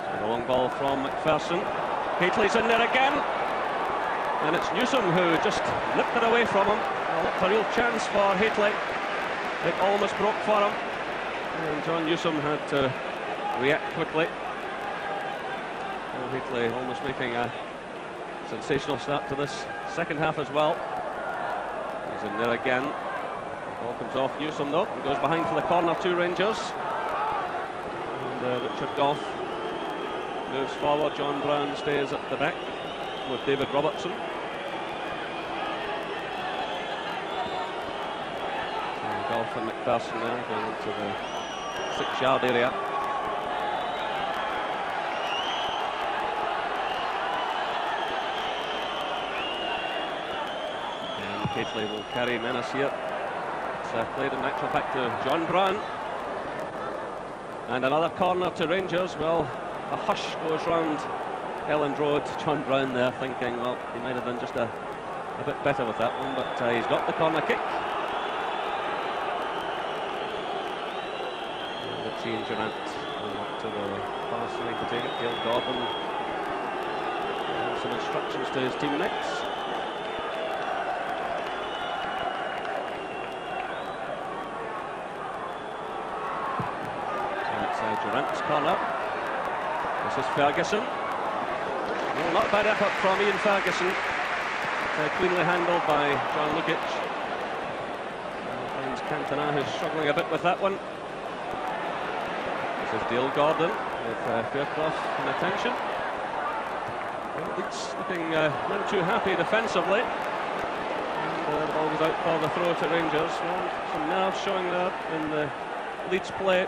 So a long ball from McPherson. Hateley's in there again, and it's Newsome who just nipped it away from him. Well, that's a real chance for Hateley. It almost broke for him, and John Newsome had to react quickly. Well, Hateley almost making a sensational start to this second half as well. He's in there again. The ball comes off Newsome though, and goes behind for the corner to Rangers. And Richard Gough moves forward. John Brown stays at the back with David Robertson. And Gough and McPherson there going into the 6-yard area. Hateley will carry menace here. It's played in actual fact to John Brown. And another corner to Rangers. Well, a hush goes round Elland Road. John Brown there thinking, well, he might have done just a bit better with that one, but he's got the corner kick. Lukić and Durrant going up to the far side to take it. Dale Gordon and some instructions to his teammates. Durrant's corner. This is Ferguson. Well, not a bad effort from Ian Ferguson. Cleanly handled by John Lukić. Finds Cantona, who's struggling a bit with that one. This is Dale Gordon with Fairclough in attention. Well, Leeds looking none too happy defensively. And the ball goes out for the throw to Rangers. Well, some nerves showing there in the Leeds play.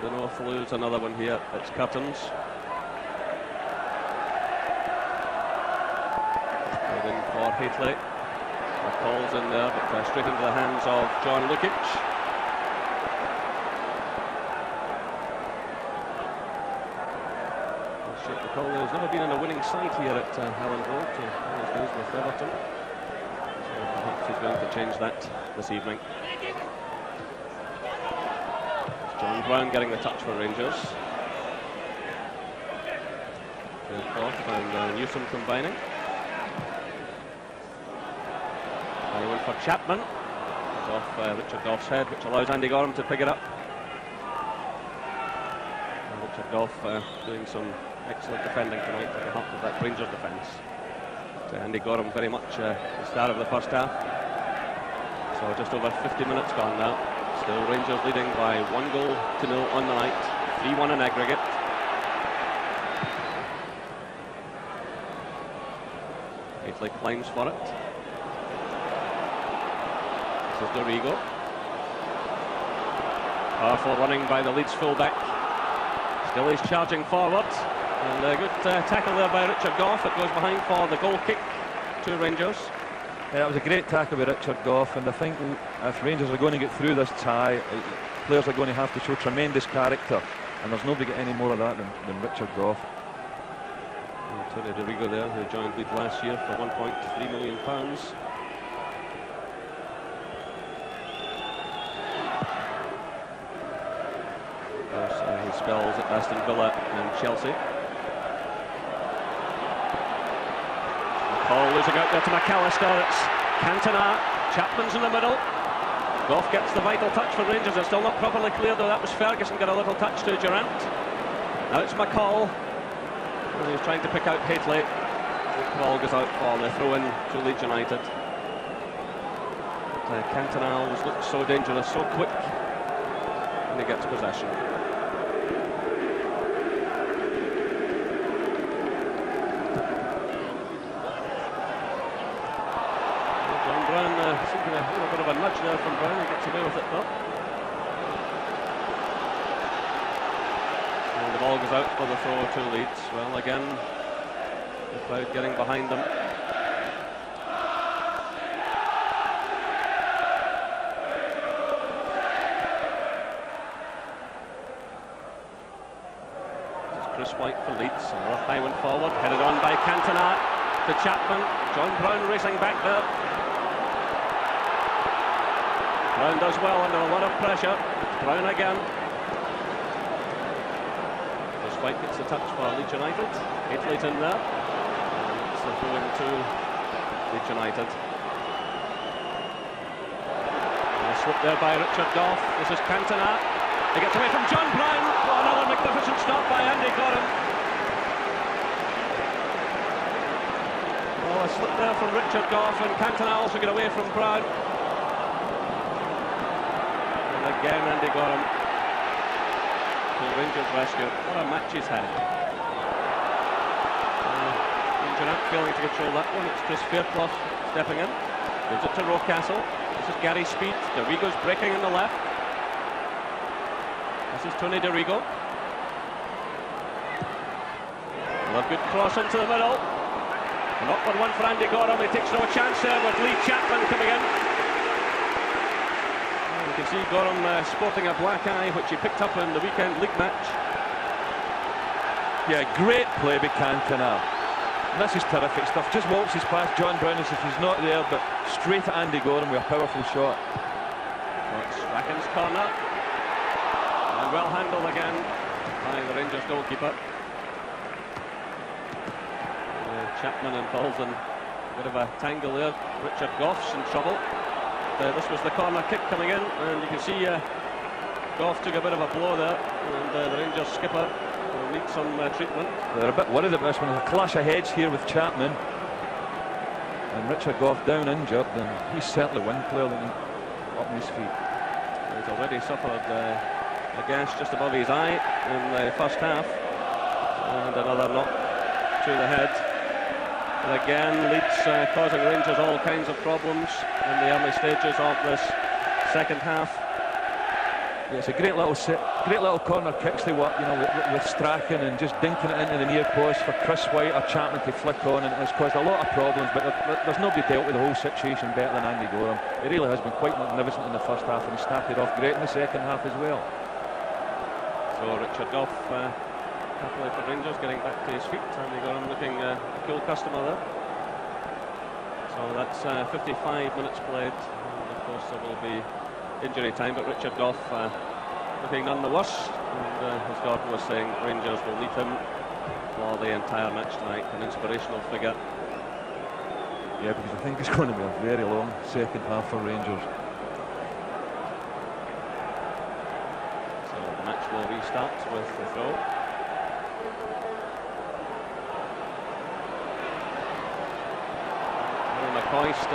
The North lose another one here. It's Curtains. In for Hateley. McCall's in there, but straight into the hands of John Lukić. McCall has never been in a winning side here at Elland Road. His days with Everton. So perhaps he's going to change that this evening. John Brown getting the touch for Rangers. Fairclough and Newsome combining. And he went for Chapman. It's off Richard Gough's head, which allows Andy Goram to pick it up. And Richard Gough doing some excellent defending tonight at the heart of that Rangers defence. Andy Goram very much the start of the first half. So just over 50 minutes gone now. Still Rangers leading by 1-0 on the night, 3-1 in aggregate. Hateley climbs for it. This is Dorigo. Powerful running by the Leeds fullback. Still he's charging forward. And a good tackle there by Richard Gough. It goes behind for the goal kick to Rangers. Yeah, it was a great tackle by Richard Gough, and I think if Rangers are going to get through this tie, players are going to have to show tremendous character, and there's nobody got any more of that than Richard Gough. Tony Dorigo there, who joined Leeds last year for £1.3 million. at Aston Villa and Chelsea. McCall losing out there to McAllister. It's Cantona. Chapman's in the middle. Gough gets the vital touch for Rangers. It's still not properly clear though. That was Ferguson, got a little touch to Durrant. Now it's McCall. And he's trying to pick out Hateley. Ball goes out for the throw in to Leeds United. Cantona always looks so dangerous, so quick, and he gets possession. John Brown seems to be a little bit of a nudge there from Brown. He gets away with it though. And the ball goes out for the throw to Leeds. Well, again, the crowd getting behind them. Whyte for Leeds, another high one forward, headed on by Cantona to Chapman. John Brown racing back there. Brown does well under a lot of pressure. Brown again. As Whyte gets the touch for Leeds United. Hateley's in there. And it's going to Leeds United. And a slip there by Richard Gough. This is Cantona. He gets away from John Brown. Oh, another magnificent stop by Andy Goram. Oh, a slip there from Richard Gough, and Cantona also get away from Brown. And again Andy Goram to the Rangers rescue. What a match he's had. Durrant failing to control that one. It's Chris Fairclough stepping in. Gives it to Rocastle. This is Gary Speed. Dorigo's breaking in the left. This is Tony Dorigo. A good cross into the middle. An upward one for Andy Goram. He takes no chance there with Lee Chapman coming in. And you can see Goram sporting a black eye, which he picked up in the weekend league match. Yeah, great play by Cantona. And this is terrific stuff. Just waltzes past John Brown as if he's not there, but straight at Andy Goram with a powerful shot. So it's Strachan's corner. And well handled again by the Rangers goalkeeper. Chapman involved in a bit of a tangle there. Richard Gough's in trouble. This was the corner kick coming in, and you can see Gough took a bit of a blow there, and the Rangers skipper will need some treatment. They're a bit worried about this one. There's a clash of heads here with Chapman. And Richard Gough down injured, and he's certainly one player up on his feet. He's already suffered a gash just above his eye in the first half, and another knock to the head. And again, Leeds causing Rangers all kinds of problems in the early stages of this second half. Yeah, it's a great little corner kicks they work, you know, with Strachan and just dinking it into the near post for Chris Whyte or Chapman to flick on, and it's caused a lot of problems. But there's nobody dealt with the whole situation better than Andy Goram. He really has been quite magnificent in the first half, and he started off great in the second half as well. So Richard Gough, happily for Rangers, getting back to his feet. Andy Goram looking a cool customer there. So that's 55 minutes played. And of course there will be injury time, but Richard Gough looking none the worse. And as Gordon was saying, Rangers will need him for the entire match tonight. An inspirational figure. Yeah, because I think it's going to be a very long second half for Rangers. So the match will restart with the throw. McCoist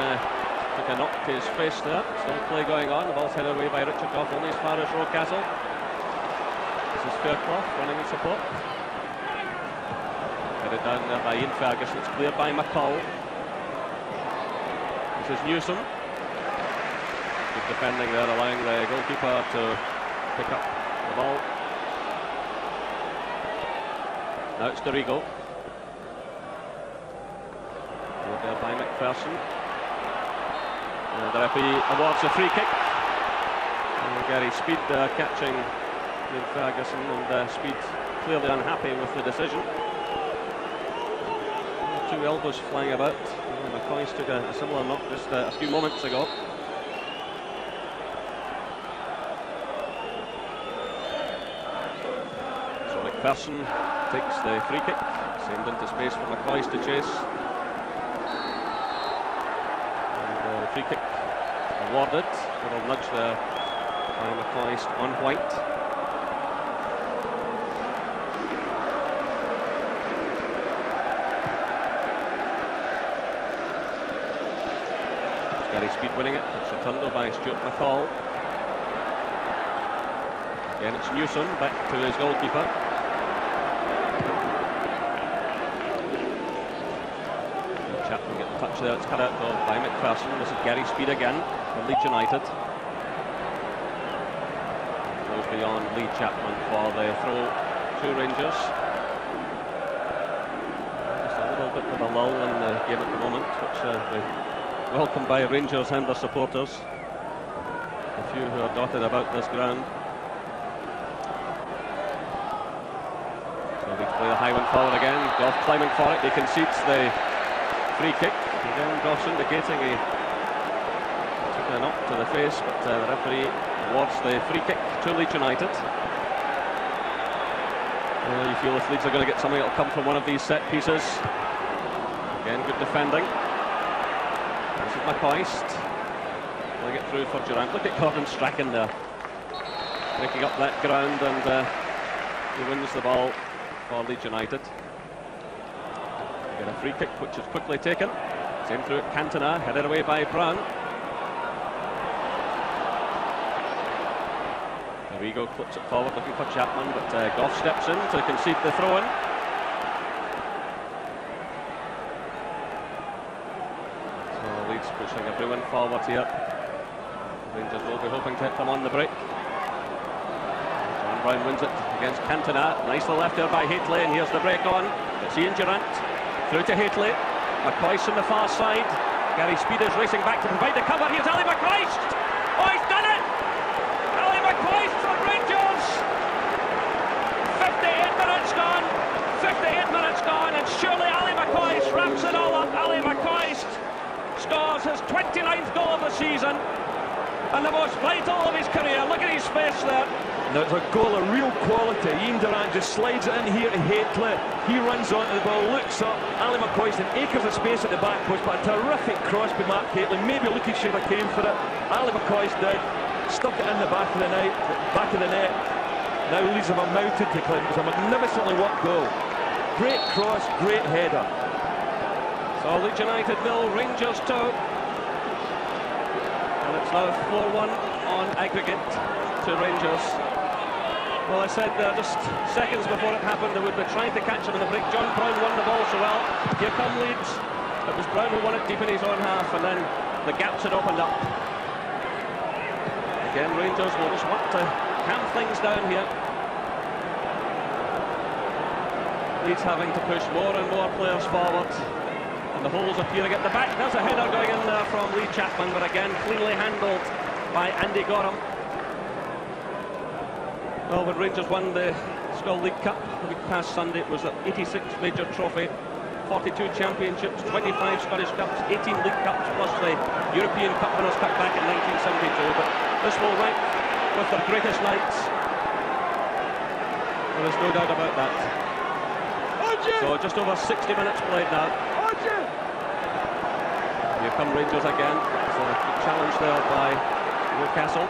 took a knock to his face there. Still play going on. The ball's headed away by Richard Gough only as far as Rocastle. This is Fairclough running in support. Headed down there by Ian Ferguson. It's cleared by McCall. This is Newsome. Good defending there, allowing the goalkeeper to pick up the ball. Now it's Dorigo. There by McPherson. The referee awards a free kick. And Gary Speed catching Ian Ferguson, and Speed clearly unhappy with the decision. Two elbows flying about. McCoist took a similar knock just a few moments ago. So McPherson takes the free kick, sent into space for McCoist to chase. And the free kick awarded, little nudge there by McCoist on Whyte. Gary Speed winning it, it's returned by Stuart McCall. Again it's Newsome, back to his goalkeeper. Chapman getting the touch there, it's cut out by McPherson. This is Gary Speed again from Leeds United. Goes beyond Lee Chapman for the throw to Rangers. Just a little bit of a lull in the game at the moment, which we welcomed by Rangers and their supporters. A few who are dotted about this ground. So Leeds play the high one forward again. Gough climbing for it. He concedes the free kick. Again, Gough's indicating he took a knock to the face, but the referee awards the free kick to Leeds United. You feel if Leeds are going to get something, it'll come from one of these set pieces. Again, good defending. This is McCoist. Will get through for Durrant. Look at Gordon Strachan there, breaking up that ground, and he wins the ball for Leeds United. Get a free kick, which is quickly taken. Same through at Cantona, headed away by Brown. Dorigo clips it forward, looking for Chapman, but Gough steps in to concede the throw-in. Pushing everyone forward here. Rangers will be hoping to hit them on the break. John Brown wins it against Cantona. Nicely left there by Hateley, and here's the break on. It's Ian Durrant through to Hateley. McCoist on the far side. Gary Speed is racing back to provide the cover. Here's Ali McCoist. Oh, he's done it! Ali McCoist for Rangers. 58 minutes gone. 58 minutes gone, and surely Ali McCoist wraps it all up. Ali McCoist scores his 29th goal of the season and the most vital of his career. Look at his face there. Now it's a goal of real quality. Ian Durrant just slides it in here to Hateley. He runs onto the ball, looks up. Ali McCoist in acres of space at the back post, but a terrific cross by Mark Hateley. Maybe Lukić should have came for it. Ali McCoist did. Stuck it in the back of the net. Now Leeds have mounted to claim. It was a magnificently worked goal. Great cross, great header. So Leeds United 0, Rangers 2. And it's now 4-1 on aggregate to Rangers. Well, I said just seconds before it happened they would be trying to catch him in the break. John Brown won the ball so well. Here come Leeds. It was Brown who won it deep in his own half, and then the gaps had opened up. Again, Rangers will just want to calm things down here. Leeds having to push more and more players forward. And the holes appearing at the back. There's a header going in there from Lee Chapman, but again cleanly handled by Andy Goram. Well, when Rangers won the Skull League Cup the week past Sunday, it was the 86th major trophy, 42 championships, 25 Scottish Cups, 18 League Cups, plus the European Cup Winners' Cup back in 1972. But this will rank with their greatest nights. There is no doubt about that. So just over 60 minutes played now. Here come Rangers again. It's a good challenge there by Rocastle.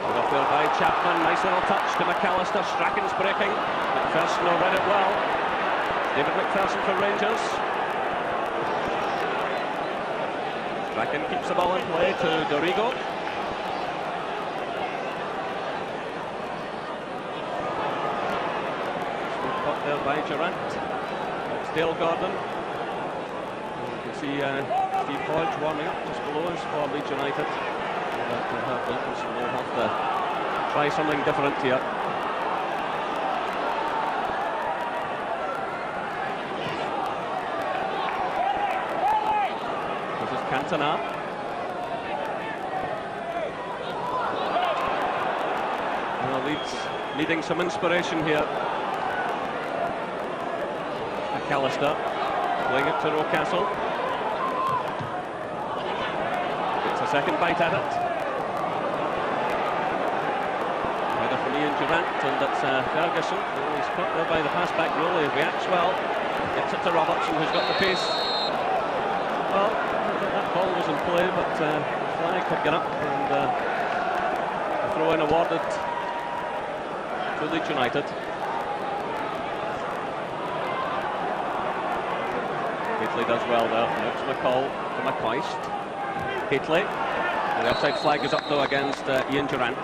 Up there by Chapman. Nice little touch to McAllister. Strachan's breaking. McPherson read it well. David McPherson for Rangers. Strachan keeps the ball in play to Dorigo. There by Durrant. It's Dale Gordon. And you can see Steve Hodge warming up just below us for Leeds United. Wilkinson will have to try something different here. This is Cantona. Well, Leeds needing some inspiration here. McAllister playing it to Rocastle. Gets a second bite at it. Durrant, and it's Ferguson. He's caught there by the pass back rule. He reacts well. Gets it to Robertson, who's got the pace. Well, that ball was in play, but flag had got up, and a throw-in awarded to Leeds United. Hateley does well there. Now it's McCall to McCoist. Hateley. And the offside flag is up though against Ian Durrant.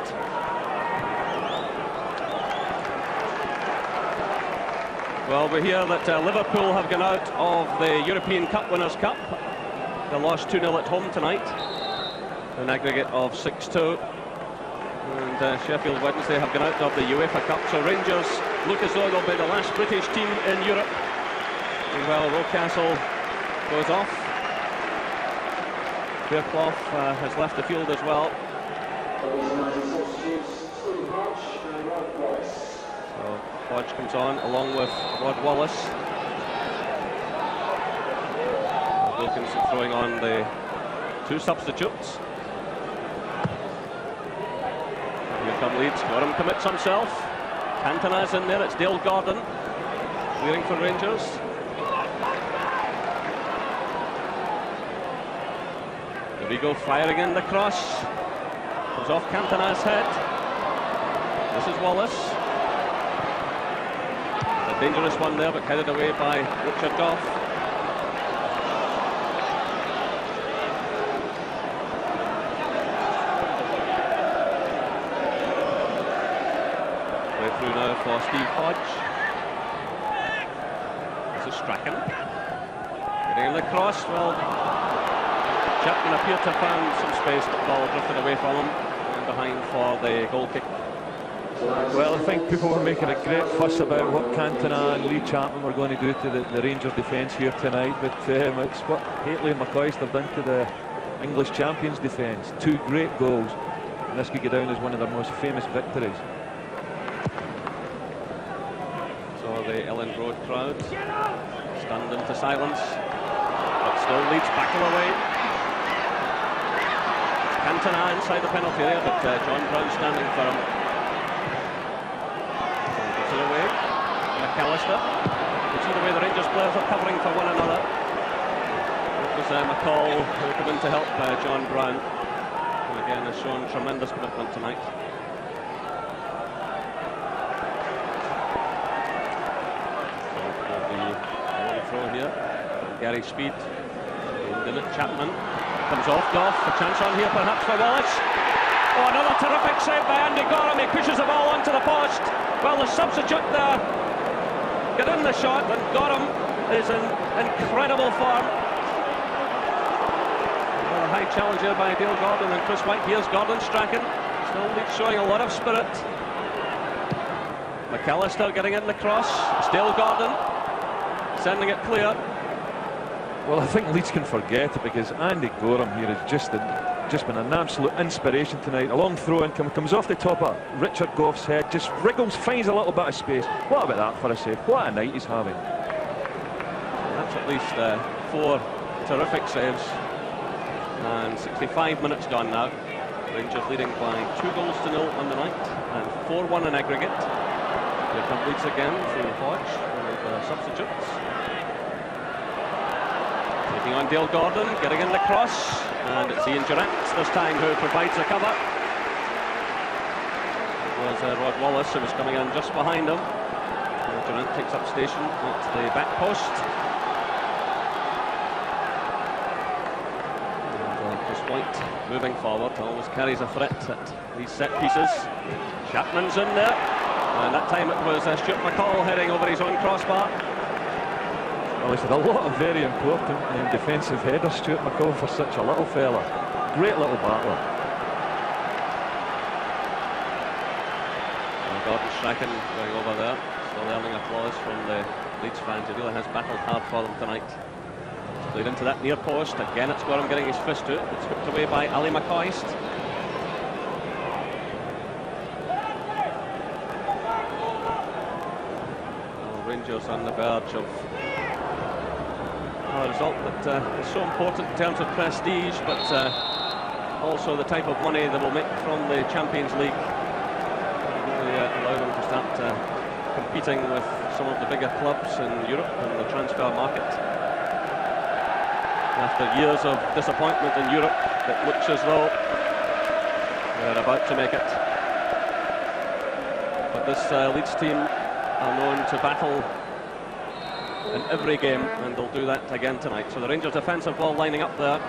Well, we hear that Liverpool have gone out of the European Cup Winners' Cup. They lost 2-0 at home tonight, an aggregate of 6-2. And Sheffield Wednesday have gone out of the UEFA Cup. So Rangers look as though they'll be the last British team in Europe. And well, Rocastle goes off. Fairclough has left the field as well. So Hodge comes on along with Wallace. Wilkinson throwing on the two substitutes. Here come Leeds. Goram commits himself. Cantona's in there. It's Dale Gordon clearing for Rangers. Dorigo firing in the cross. Comes off Cantona's head. This is Wallace. A dangerous one there, but headed away by Gough. Way through now for Steve Hodge. This is Strachan. Getting in the cross. Well, Chapman appeared to have found some space, but the ball drifted away from him and behind for the goal kick. Well, I think people were making a great fuss about what Cantona and Lee Chapman were going to do to the Rangers defence here tonight, but it's what Hateley and McCoist have done to the English champions defence. Two great goals, and this could go down as one of their most famous victories. So the Ellen Road crowd stunned into silence, but still Leeds back away. Cantona inside the penalty area, but John Brown standing for him. Gets it away. McAllister. You see the way the Rangers players are covering for one another. It was McCall who came in to help John Brown, who again has shown tremendous commitment tonight. So there'll be a long throw here. Gary Speed. In it, Chapman. Comes off Gough, a chance on here perhaps for Wallace. Oh, another terrific save by Andy Goram. He pushes the ball onto the post. Well, the substitute there got in the shot, and Goram is in incredible form. Well, a high challenge here by Dale Gordon and Chris Whyte. Here's Gordon, Strachan. Still showing a lot of spirit. McAllister getting in the cross. It's Dale Gordon sending it clear. Well, I think Leeds can forget it, because Andy Goram here has just been an absolute inspiration tonight. A long throw-in comes off the top of Richard Gough's head, just wriggles, finds a little bit of space. What about that for a save? What a night he's having. That's at least 4 terrific saves. And 65 minutes gone now. Rangers leading by 2-0 on the night and 4-1 in aggregate. Here come Leeds again through Hodge with substitutes. Taking on Dale Gordon, getting in the cross, and it's Ian Durrant this time who provides the cover. It was Rod Wallace who was coming in just behind him. Durrant takes up station at the back post. And Chris Whyte moving forward, always carries a threat at these set pieces. Chapman's in there, and that time it was Stuart McCall heading over his own crossbar. Well, he's had a lot of very important defensive headers, Stuart McCall, for such a little fella. Great little battler. And Gordon Strachan going over there, still earning applause from the Leeds fans. He really has battled hard for them tonight. Played into that near post. Again, it's Goram getting his fist to it. It's hooked away by Ali McCoist. Rangers on the verge of a result that is so important in terms of prestige, but also the type of money they will make from the Champions League. Really allow competing with some of the bigger clubs in Europe in the transfer market. After years of disappointment in Europe, it looks as though they're about to make it. But this Leeds team are known to battle in every game, and they'll do that again tonight. So the Rangers defensive ball lining up there.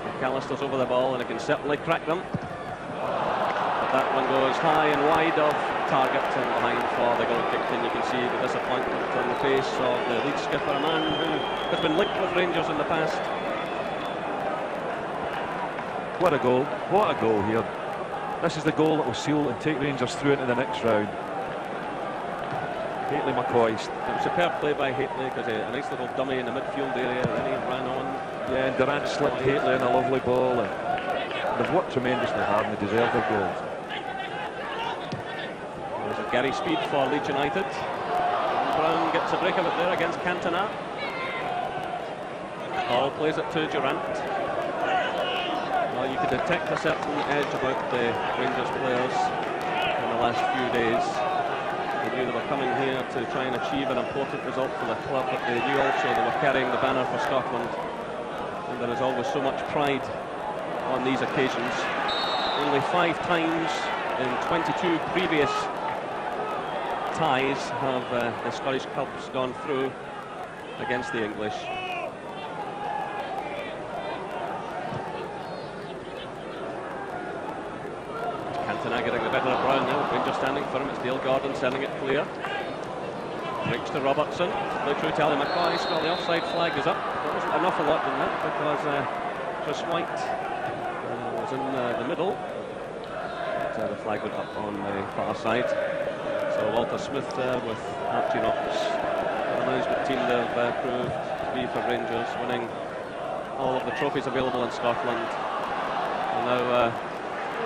McAllister's over the ball, and it can certainly crack them. But that one goes high and wide of target and behind for the goal kick, and you can see the disappointment on the face of the Leeds skipper, a man who has been linked with Rangers in the past. What a goal, what a goal here. This is the goal that will seal and take Rangers through into the next round. Hateley McCoist. It was superb play by Hateley, because a nice little dummy in the midfield area, and then he ran on. Yeah, and Durrant slipped Hateley in a lovely ball, and they've worked tremendously hard and they deserve their goals. There's a Gary Speed for Leeds United. Brown gets a break of it there against Cantona. Hall plays it to Durrant. Well, you could detect a certain edge about the Rangers players in the last few days. They knew they were coming here to try and achieve an important result for the club, but they knew also they were carrying the banner for Scotland. And there is always so much pride on these occasions. Only 5 times in 22 previous ties have the Scottish clubs gone through against the English. Cantona getting the better of Brown now. Rangers standing for him. It's Dale Gordon sending it clear. Breaks to Robertson. Play through to McCoist. Well, the offside flag is up. There wasn't an awful lot in that, because Chris Whyte was in the middle. But, the flag went up on the far side. So Walter Smith with Archie Knox. The management team they've proved to be for Rangers, winning all of the trophies available in Scotland. And now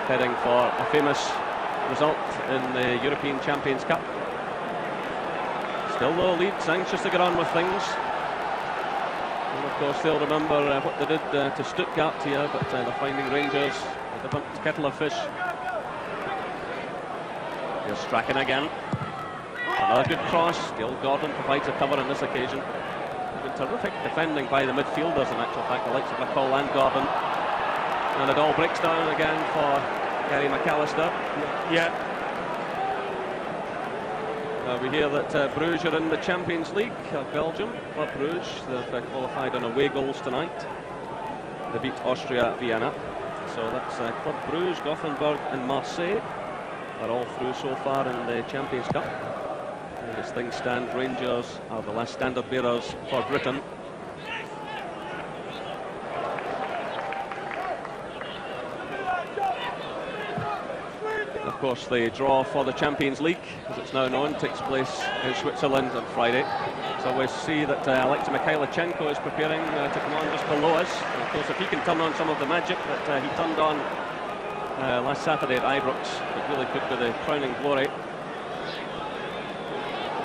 heading for a famous result in the European Champions Cup. Still though, Leeds anxious to get on with things. And of course they'll remember what they did to Stuttgart here, but they're finding Rangers a different kettle of fish. Here's Strachan again. Another good cross. Dale Gordon provides a cover on this occasion. Been terrific defending by the midfielders, in actual fact, the likes of McCall and Gordon. And it all breaks down again for Gary McAllister. Yeah. We hear that Bruges are in the Champions League of Belgium. Club Bruges, they've qualified on away goals tonight. They beat Austria Vienna. So that's Club Bruges, Gothenburg and Marseille are all through so far in the Champions Cup. And as things stand, Rangers are the last standard bearers for Britain. Of course, the draw for the Champions League, as it's now known, takes place in Switzerland on Friday. So we see that Mykhaylychenko is preparing to come on just below us. And of course, if he can turn on some of the magic that he turned on last Saturday at Ibrox, it really could be the crowning glory.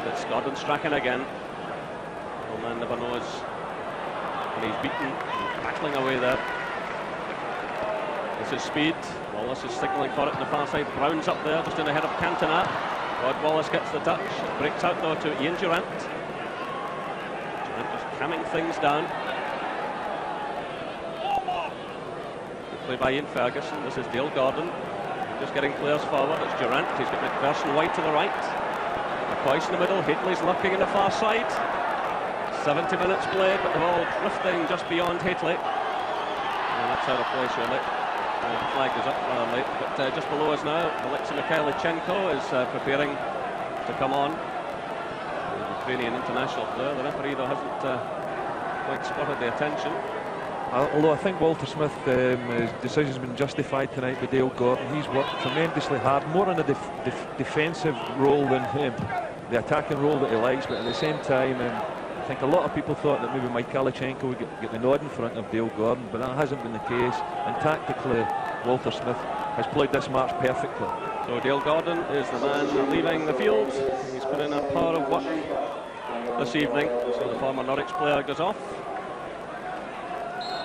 It's Gordon Strachan again. Old man never knows when he's beaten, battling away there. This is Speed. Wallace is signalling for it on the far side. Brown's up there, just in ahead of Cantona. Rod Wallace gets the touch. It breaks out though to Ian Durrant. Durrant just calming things down. Good play by Ian Ferguson. This is Dale Gordon. Just getting players forward. It's Durrant. He's got McPherson Whyte to the right. McCoist in the middle. Hateley's lurking in the far side. 70 minutes played, but the ball drifting just beyond Hateley. And that's out of place, really. The flag is up rather late, but just below us now, Mykhaylychenko is preparing to come on. The Ukrainian international player. The referee, though, hasn't quite spotted the attention. Although I think Walter Smith, his decision's been justified tonight with Dale Gordon. He's worked tremendously hard, more in a defensive role than the attacking role that he likes, but at the same time, I think a lot of people thought that maybe Mykhaylychenko would get the nod in front of Dale Gordon, but that hasn't been the case. And tactically, Walter Smith has played this match perfectly. So Dale Gordon is the man leaving the field. He's put in a power of work this evening. So the former Norwich player goes off.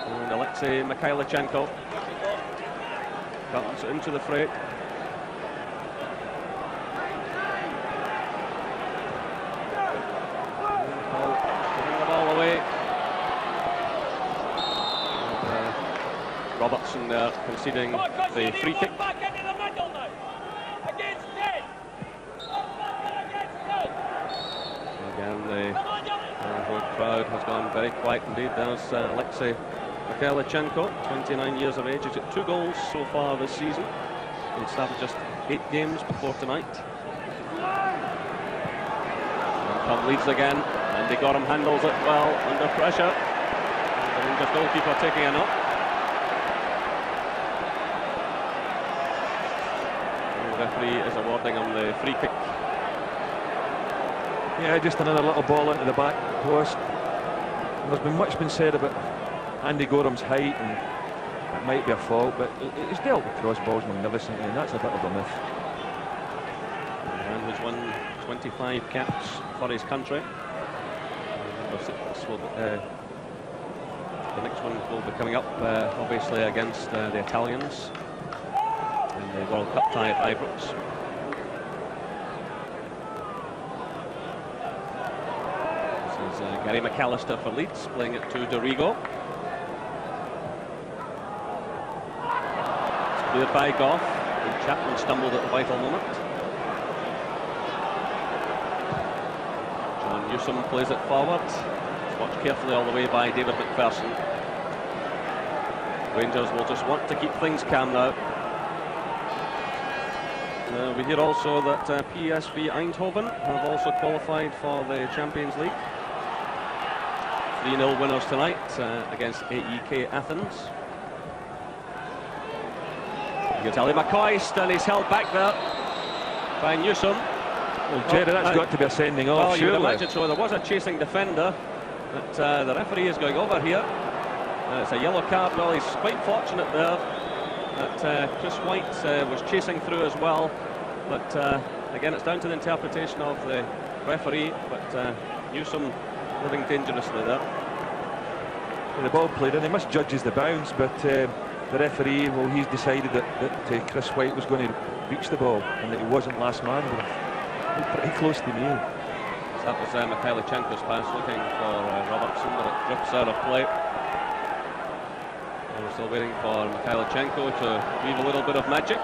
And Mykhaylychenko comes into the fray. Ferguson there conceding the free kick. Again, the crowd has gone very quiet indeed. There's Mykhaylychenko, 29 years of age. He's got 2 goals so far this season. He started just 8 games before tonight. And come Leeds again, and Goram handles it well under pressure. The Rangers goalkeeper taking a knock. The referee is awarding him the free kick. Yeah, just another little ball into the back post. There's been much been said about Andy Goram's height, and it might be a fault, but he's dealt with cross balls magnificently, and that's a bit of a myth. The man who's won 25 caps for his country. The next one will be coming up, obviously, against the Italians in the World Cup tie at Ibrox. This is Gary McAllister for Leeds, playing it to Dorigo. It's cleared by Gough, and Chapman stumbled at the vital moment. Newsome plays it forward. It's watched carefully all the way by David McPherson. Rangers will just want to keep things calm now. We hear also that PSV Eindhoven have also qualified for the Champions League. 3-0 winners tonight against AEK Athens. Hateley McCoist, and he's held back there by Newsome. Well, Jerry, that's got to be a sending off, well, surely. You would imagine so. There was a chasing defender, but the referee is going over here. It's a yellow card. Well, he's quite fortunate there that Chris Whyte was chasing through as well. But again, it's down to the interpretation of the referee. But Newsome living dangerously there. The ball played in. He misjudges the bounce, but the referee, well, he's decided that Chris Whyte was going to reach the ball and that he wasn't last man. Pretty close to me. So that was Mykhaylychenko's pass, looking for Robertson, but it drifts out of play. And we're still waiting for Mykhaylychenko to weave a little bit of magic.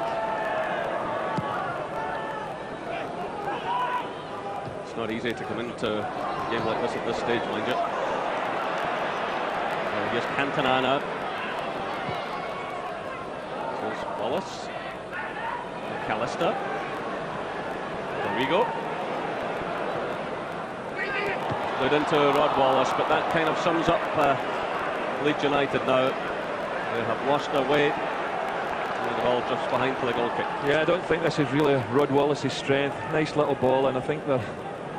It's not easy to come into a game like this at this stage, mind you. Here's Cantona now. This is Wallace. McAllister. Dorigo. Played into Rod Wallace, but that kind of sums up Leeds United now. They have lost their way, and the ball drifts behind for the goal kick. Yeah, I don't think this is really Rod Wallace's strength. Nice little ball, and I think the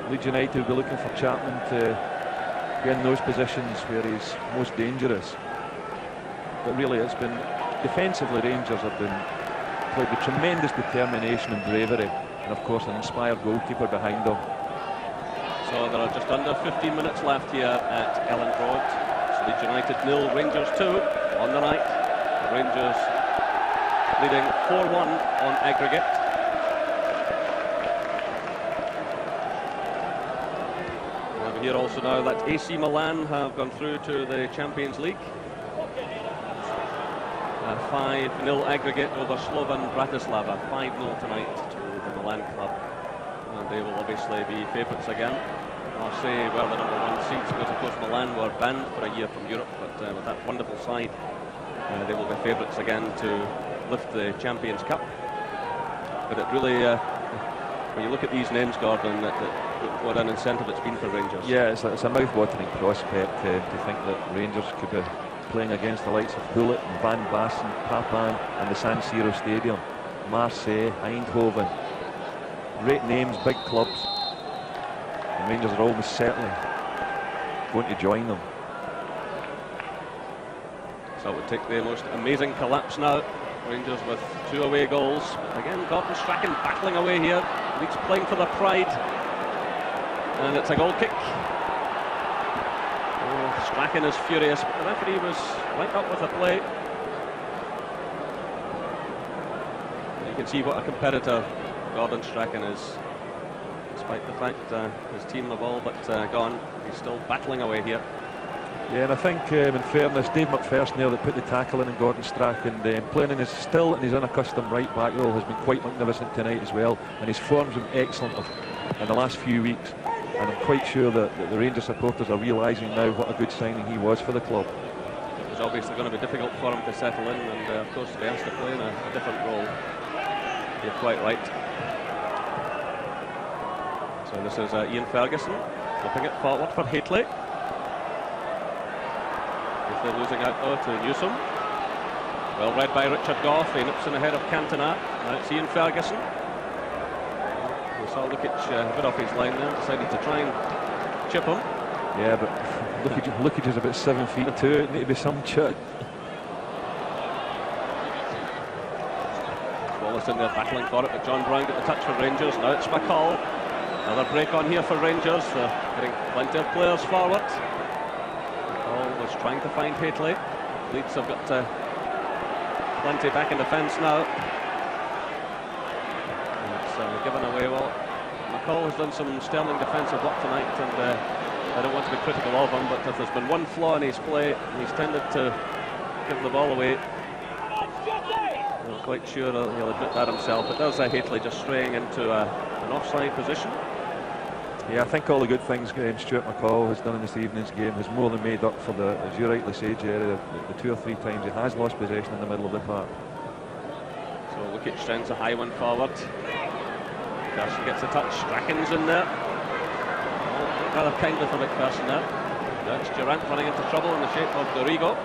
Leeds United will be looking for Chapman to be in those positions where he's most dangerous. But really, it's been defensively, Rangers have been played with tremendous determination and bravery. And of course an inspired goalkeeper behind them. So there are just under 15 minutes left here at Elland Road. So Leeds United 0, Rangers 2 on the night. The Rangers leading 4-1 on aggregate. We hear also now that AC Milan have gone through to the Champions League. 5-0 aggregate over Slovan Bratislava. 5-0 tonight to the Milan club, and they will obviously be favourites again. Marseille were the #1 seeds, because of course Milan were banned for a year from Europe, but with that wonderful side, they will be favourites again to lift the Champions Cup. But it really, when you look at these names, Gordon, what an incentive it's been for Rangers. Yeah, it's a mouth-watering prospect to think that Rangers could be playing against the likes of Gullit and Van Basten, Papan and the San Siro Stadium. Marseille, Eindhoven, great names, big clubs, and Rangers are almost certainly going to join them. So it would take the most amazing collapse now. Rangers with 2 away goals. Again, Gordon Strachan battling away here. Leeds playing for their pride, and it's a goal kick. Strachan is furious, but the referee was right up with the play. You can see what a competitor Gordon Strachan is. Despite the fact his team have all but gone, he's still battling away here. Yeah, and I think in fairness, Dave McPherson there that put the tackle in Gordon Strachan, playing in his still in his unaccustomed right back role, has been quite magnificent tonight as well, and his form's been excellent in the last few weeks, and I'm quite sure that the Rangers supporters are realising now what a good signing he was for the club. It was obviously going to be difficult for him to settle in, and of course to be asked to play in a different role. You're quite right. So this is Ian Ferguson flipping it forward for Hateley. They're losing out though to Newsome. Well read by Richard Gough. He nips in ahead of Cantona. Now it's Ian Ferguson. We saw Lukić a bit off his line there, decided to try and chip him. Yeah, but Lukić is about 7'2". It need to be some chip. Wallace in there battling for it, but John Brown got the touch for Rangers. Now it's McCall. Another break on here for Rangers. They're getting plenty of players forward. Was trying to find Hateley. Leeds have got plenty back in defence now. And it's given away. Well, McCall has done some sterling defensive work tonight, and I don't want to be critical of him, but if there's been one flaw in his play, he's tended to give the ball away. I'm not quite sure he'll admit that himself, but there's Hateley just straying into an offside position. Yeah, I think all the good things Stuart McCall has done in this evening's game has more than made up for the, as you rightly say, Jerry, the 2 or 3 times he has lost possession in the middle of the park. So Lukić sends a high one forward. McPherson gets a touch. Strachan's in there. Oh, rather kindly for McPherson there. That's Durrant running into trouble in the shape of Dorigo.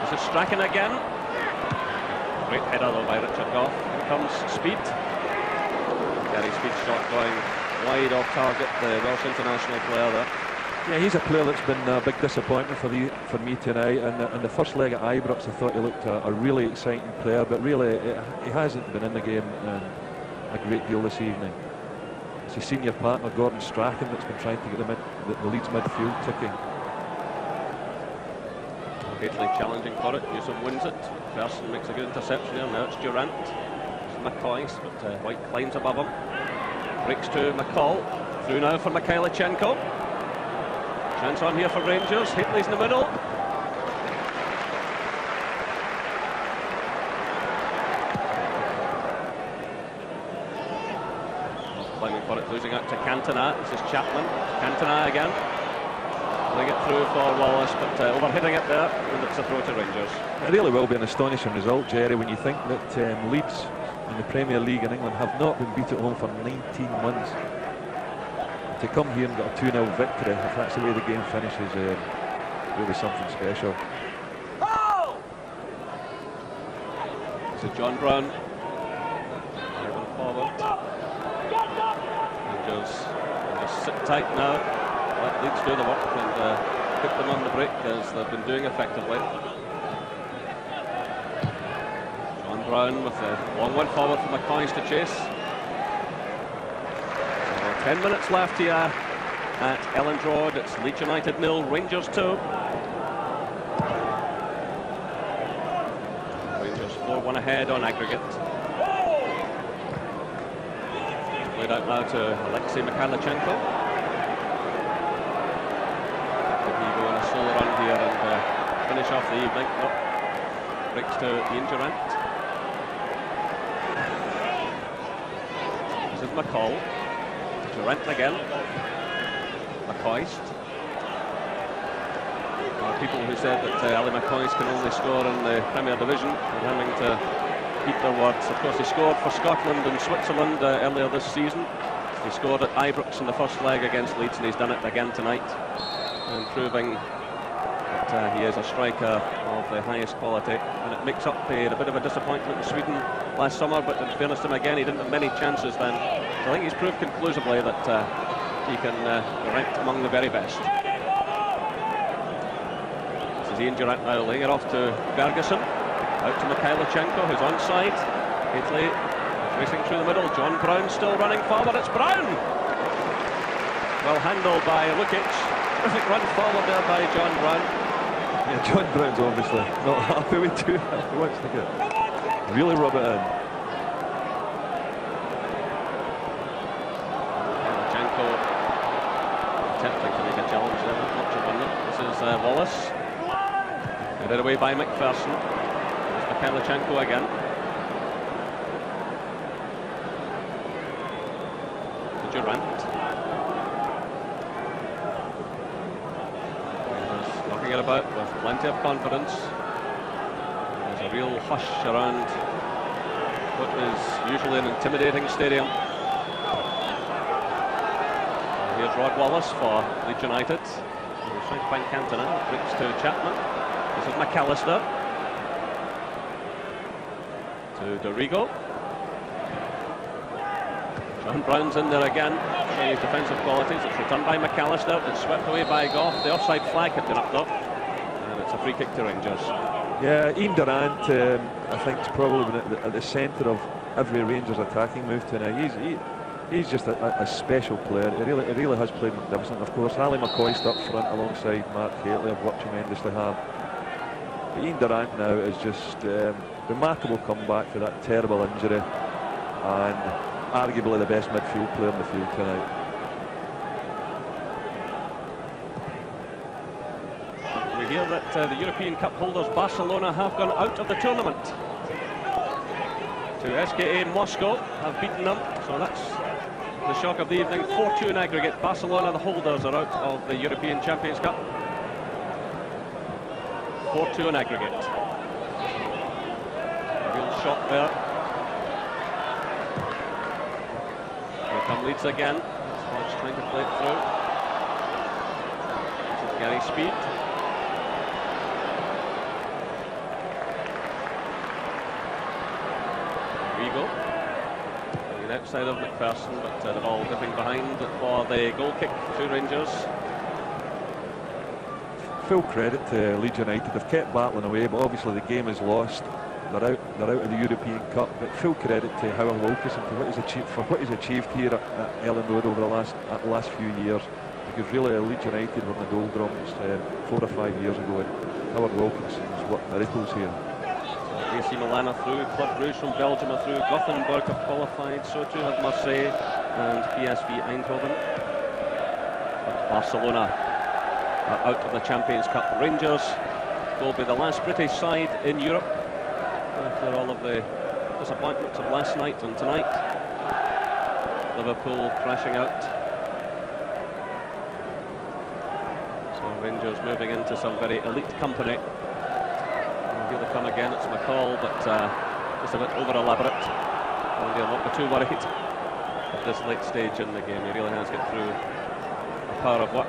This is Strachan again. Great header though by Richard Gough. Here comes Speed. Gary Speed's shot going wide off target, the Welsh international player there. Yeah, he's a player that's been a big disappointment for me tonight. And in the first leg at Ibrox, I thought he looked a really exciting player, but really he hasn't been in the game a great deal this evening. It's his senior partner Gordon Strachan that's been trying to get the Leeds midfield ticking. Hateley challenging for it. Newsome wins it. McPherson makes a good interception here. Now it's Durrant. McCoist, but Whyte climbs above him. Breaks to McCall. Through now for Mykhaylychenko. Chance on here for Rangers. Hateley's in the middle. Climbing for it, losing out to Cantona. This is Chapman. Cantona again. Putting it through for Wallace, but overhitting it there, and it's a throw to Rangers. It really will be an astonishing result, Jerry, when you think that Leeds in the Premier League in England have not been beat at home for 19 months. To come here and get a 2-0 victory, if that's the way the game finishes, really something special. This is John Brown. Forward. Just sit tight now. Let Leeds do the work and put them on the break as they've been doing effectively. John Brown with a long one forward for McCoist to chase. So 10 minutes left here at Elland Road. It's Leeds United 0, Rangers 2. Rangers 4-1 ahead on aggregate. Played out now to Mykhaylychenko. Here and finish off the evening. Nope. Breaks to Ian Durrant. This is McCall. Durrant again. McCoist. People who said that Ali McCoist can only score in the Premier Division are having to eat their words. Of course, he scored for Scotland and Switzerland earlier this season. He scored at Ibrox in the first leg against Leeds, and he's done it again tonight, and proving he is a striker of the highest quality, and it makes up a bit of a disappointment in Sweden last summer, but in fairness to him again, he didn't have many chances then. So I think he's proved conclusively that he can rank among the very best. This is Ian Durrant now laying it off to Ferguson, out to Mykhaylychenko, who's onside. Hateley racing through the middle. John Brown still running forward. It's Brown! Well handled by Lukić. Terrific run forward there by John Brown. Yeah, John Brown's obviously not happy with too. He wants to get really rub it in. Mykhaylychenko attempting to make a challenge there, not much of Wallace. Headed away by McPherson. There's Mykhaylychenko again. Durrant. He's knocking it about with plenty of confidence. There's a real hush around what is usually an intimidating stadium. Here's Wallace for Leeds United. He's trying to find Cantona. Brings to Chapman. This is McAllister. To Dorigo. John Brown's in there again, showing his defensive qualities. It's returned by McAllister. It's swept away by Gough. The offside flag had been up though, and it's a free kick to Rangers. Yeah, Ian Durrant, I think, is probably been at the centre of every Rangers attacking move tonight. He's just a special player. He really has played magnificent. Of course, Ali McCoist up front alongside Mark Hateley have worked tremendously hard. But Ian Durrant now is just remarkable comeback to that terrible injury, and arguably the best midfield player in the field tonight. We hear that the European Cup holders Barcelona have gone out of the tournament. To SKA Moscow have beaten them, so that's the shock of the evening. 4-2 in aggregate. Barcelona, the holders, are out of the European Champions Cup. 4-2 in aggregate. A real shock there. Come Leeds again. Hodge trying to play it through. This is Gary Speed. Dorigo. The outside of McPherson, but they're all dipping behind for the goal kick to Rangers. Full credit to Leeds United. They've kept battling away, but obviously the game is lost. They're out of the European Cup, but full credit to Howard Wilkinson for what he's achieved here at Ellen Road over the last few years. Because really, Leeds United were in the doldrums 4 or 5 years ago, and Howard Wilkinson has worked miracles here. So AC Milan are through, Club Brugge from Belgium are through, Gothenburg have qualified, so too have Marseille and PSV Eindhoven. But Barcelona are out of the Champions Cup. Rangers will be the last British side in Europe after all of the disappointments of last night and tonight. Liverpool crashing out. So Rangers moving into some very elite company. And here they come again, it's McCall, but just a bit over elaborate. And you're not too worried at this late stage in the game. He really has got through a power of work.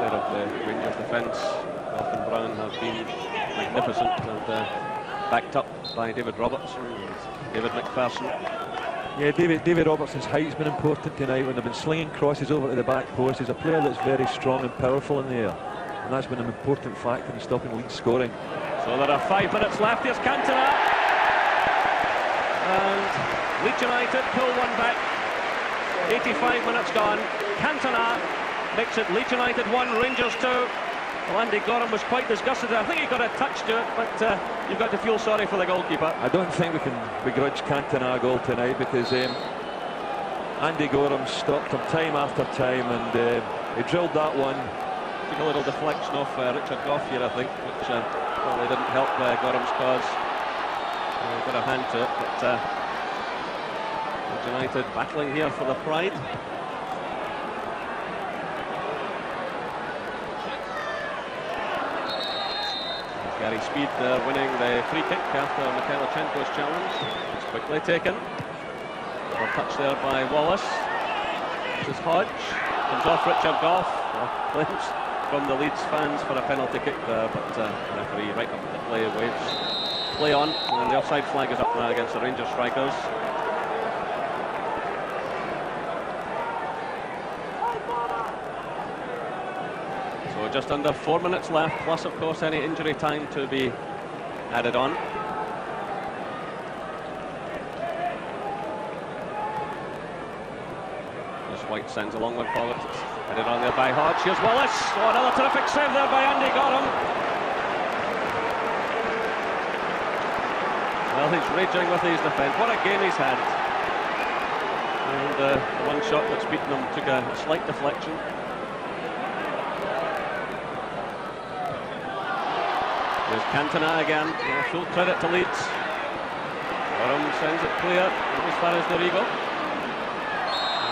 Of the Rangers defence. Gough and Brown have been magnificent and backed up by David Robertson and David McPherson. Yeah, David Robertson's height's been important tonight when they've been slinging crosses over to the back post. He's a player that's very strong and powerful in the air, and that's been an important factor in stopping Leeds scoring. So there are 5 minutes left. Here's Cantona, and Leeds United pull one back. 85 minutes gone. Cantona makes it Leeds United 1, Rangers 2. Well, Andy Goram was quite disgusted. I think he got a touch to it, but you've got to feel sorry for the goalkeeper. I don't think we can begrudge Cantona a goal tonight, because Andy Goram stopped him time after time, and he drilled that one. Took a little deflection off Richard Gough here, I think, which probably didn't help Goram's cause. Got a hand to it, but Leeds United battling here for the pride. Gary Speed winning the free kick after Mykhaylychenko's challenge. It's quickly taken. A touch there by Wallace. This is Hodge. Comes off Richard Gough. Claims from the Leeds fans for a penalty kick there, but the referee right up the play waves. Play on, and the offside flag is up now against the Rangers strikers. Just under 4 minutes left, plus of course any injury time to be added on. As Whyte sends a long one forward, it's headed on there by Hodge. Here's Wallace. Oh, another terrific save there by Andy Goram. Well, he's raging with his defence. What a game he's had. And the one shot that's beaten them took a slight deflection. There's Cantona again. Full credit to Leeds. Goram sends it clear as far as Dorigo.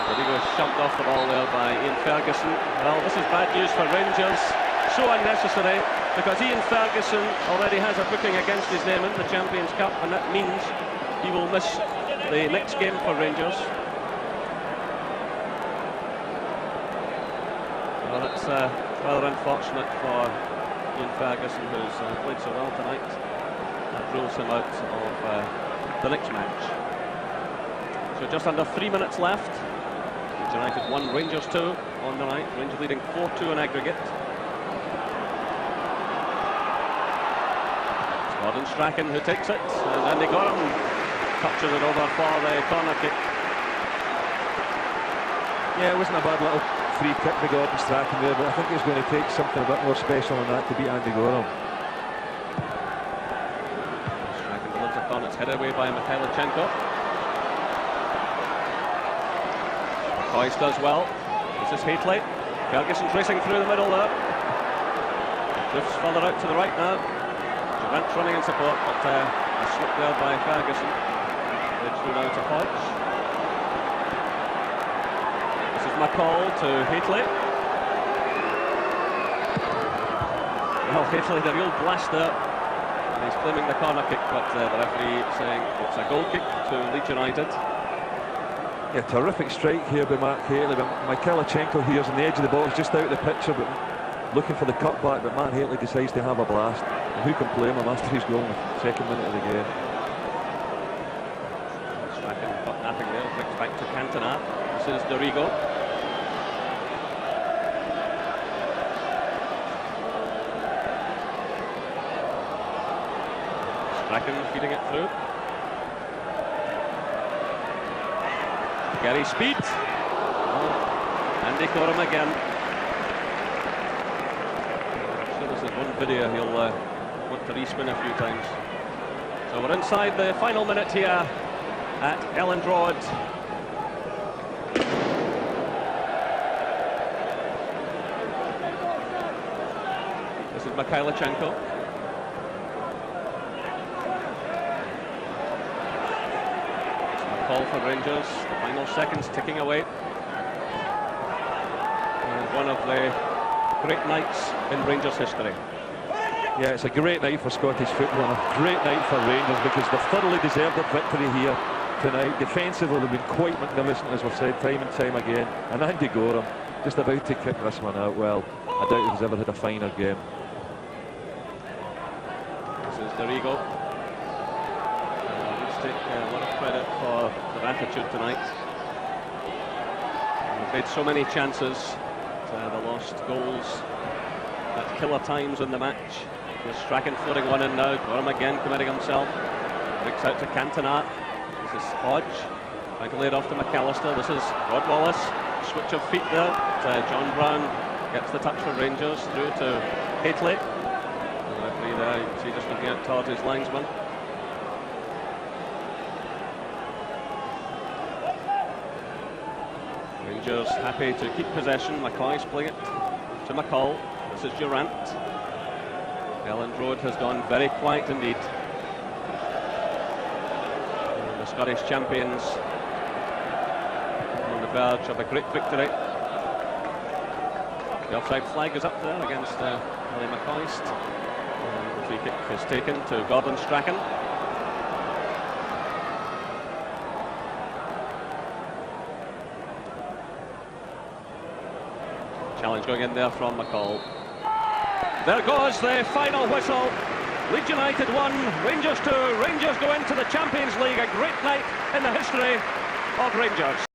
Dorigo shoved off the ball there by Ian Ferguson. Well, this is bad news for Rangers. So unnecessary, because Ian Ferguson already has a booking against his name in the Champions Cup, and that means he will miss the next game for Rangers. Well, that's rather unfortunate for Ian Ferguson, who's played so well tonight. That rules him out of the next match. So just under 3 minutes left. Leeds United 1, Rangers 2 on the night. Rangers leading 4-2 in aggregate. It's Strachan who takes it, and Andy Goram touches it over for the corner kick. Yeah, it wasn't a bad little free kick by Gordon Strachan there, but I think it's going to take something a bit more special than that to beat Andy Goram. Strachan delivers a corner, it's headed away by Mykhaylychenko. McCoist does well. This is Hateley. Ferguson's racing through the middle there. Drifts further out to the right now. Durrant running in support, but a slip there by Ferguson. Played through now to Hodge. This is McCall to Hateley. Well, Hateley, the real blaster. And he's claiming the corner kick, but the referee saying it's a goal kick to Leeds United. Yeah, terrific strike here by Mark Hateley, but McAllister here's on the edge of the box, just out of the picture, but looking for the cutback, but Matt Hateley decides to have a blast. And who can blame him after he's goal in the second minute of the game? Strachan got nothing there, brings back to Cantona. This is Dorigo. Strachan feeding it through. Gary Speed. Andy Goram again. This is one video he'll want to respin a few times. So we're inside the final minute here at Elland Road. This is Mykhaylychenko. It's McCall for Rangers. The final seconds ticking away. And one of the great nights in Rangers history. Yeah, it's a great night for Scottish football and a great night for Rangers, because they've thoroughly deserved their victory here tonight. Defensively, they've been quite magnificent, as we've said time and time again. And Andy Goram just about to kick this one out. Well, I doubt he's ever had a finer game. This is Dorigo. Let's take a lot of credit for their attitude tonight. They've made so many chances. The lost goals at killer times in the match. There's Strachan floating one in now. Goram again committing himself. Breaks out to Cantona. This is Hodge. Trying to lay it off to McAllister. This is Wallace. Switch of feet there. John Brown gets the touch for Rangers through to Hateley. The referee there, you can see just looking out towards his linesman. Rangers happy to keep possession. McCoist playing it to McCall. This is Durrant. Elland Road has gone very quiet indeed. And the Scottish champions on the verge of a great victory. The offside flag is up there against McCoist. And the free kick is taken to Gordon Strachan. Challenge going in there from McCall. There goes the final whistle. Leeds United 1, Rangers 2. Rangers go into the Champions League. A great night in the history of Rangers.